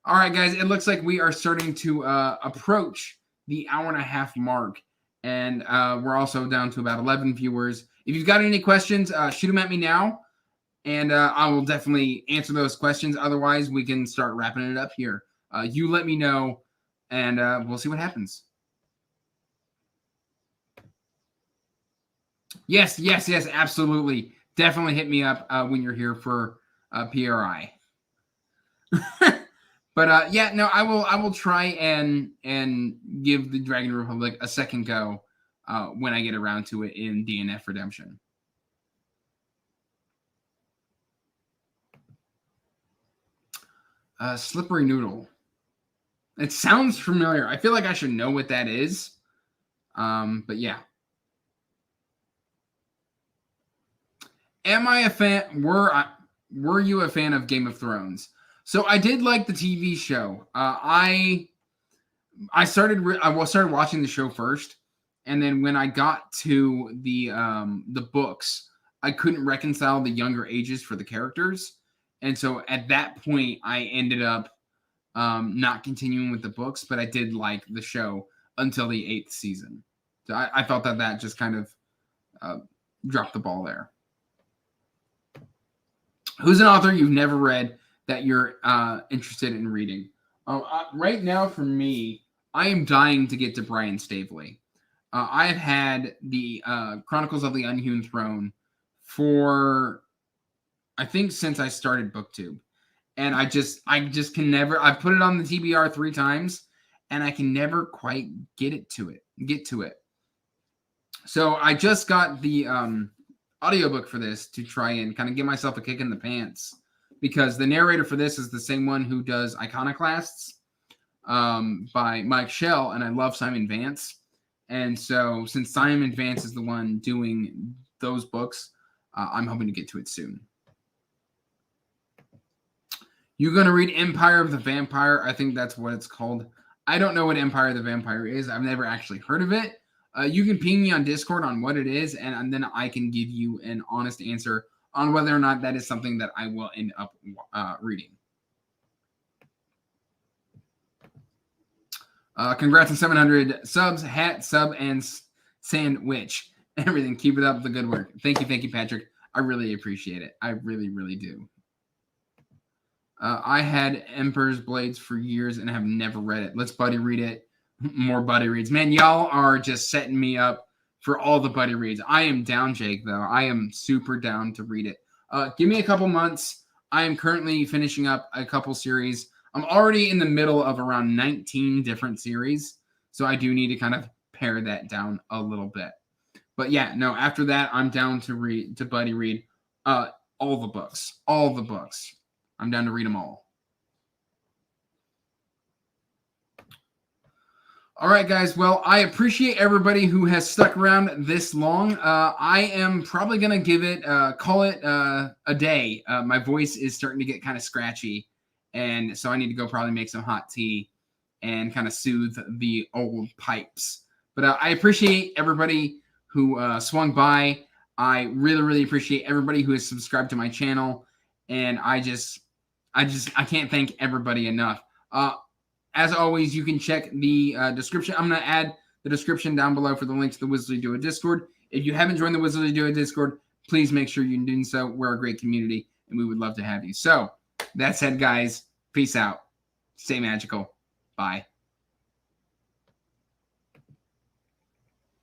All right, guys, it looks like we are starting to approach the hour-and-a-half mark, and we're also down to about 11 viewers. If you've got any questions, shoot them at me now, and I will definitely answer those questions. Otherwise, we can start wrapping it up here. You let me know, and we'll see what happens. Yes, absolutely. Definitely hit me up when you're here for PRI. But yeah, no, I will try and give the Dragon Republic a second go when I get around to it in DNF Redemption. Slippery Noodle. It sounds familiar. I feel like I should know what that is. But yeah. Am I a fan? Were you a fan of Game of Thrones? So I did like the TV show. I started watching the show first, and then when I got to the books, I couldn't reconcile the younger ages for the characters, and so at that point, I ended up not continuing with the books. But I did like the show until the 8th season. So I felt that just kind of dropped the ball there. Who's an author you've never read that you're interested in reading? Right now, for me, I am dying to get to Brian Staveley. I've had the Chronicles of the Unhewn Throne for, I think, since I started BookTube, and I just can never. I've put it on the TBR 3 times, and I can never quite get to it. So I just got the audiobook for this to try and kind of give myself a kick in the pants, because the narrator for this is the same one who does Iconoclasts by Mike Shell, and I love Simon Vance. And so since Simon Vance is the one doing those books, I'm hoping to get to it soon. You're going to read Empire of the Vampire. I think that's what it's called. I don't know what Empire of the Vampire is. I've never actually heard of it. You can ping me on Discord on what it is, and then I can give you an honest answer on whether or not that is something that I will end up reading. Congrats on 700 subs, hat, sub, and sandwich. Everything. Keep it up, the good work. Thank you, Patrick. I really appreciate it. I really, really do. I had Emperor's Blades for years and have never read it. Let's buddy read it. More buddy reads. Man, y'all are just setting me up for all the buddy reads. I am down, Jake, though. I am super down to read it. Give me a couple months. I am currently finishing up a couple series. I'm already in the middle of around 19 different series, so I do need to kind of pare that down a little bit. But yeah, no, after that, I'm down to buddy read all the books. All the books. I'm down to read them all. All right, guys. Well, I appreciate everybody who has stuck around this long. I am probably going to give it, call it a day. My voice is starting to get kind of scratchy, and so I need to go probably make some hot tea and kind of soothe the old pipes. But I appreciate everybody who swung by. I really, really appreciate everybody who has subscribed to my channel, and I can't thank everybody enough. As always, you can check the description. I'm going to add the description down below for the link to the Wizardly Do It Discord. If you haven't joined the Wizardly Do It Discord, please make sure you're doing so. We're a great community, and we would love to have you. So, that said, guys, peace out. Stay magical. Bye.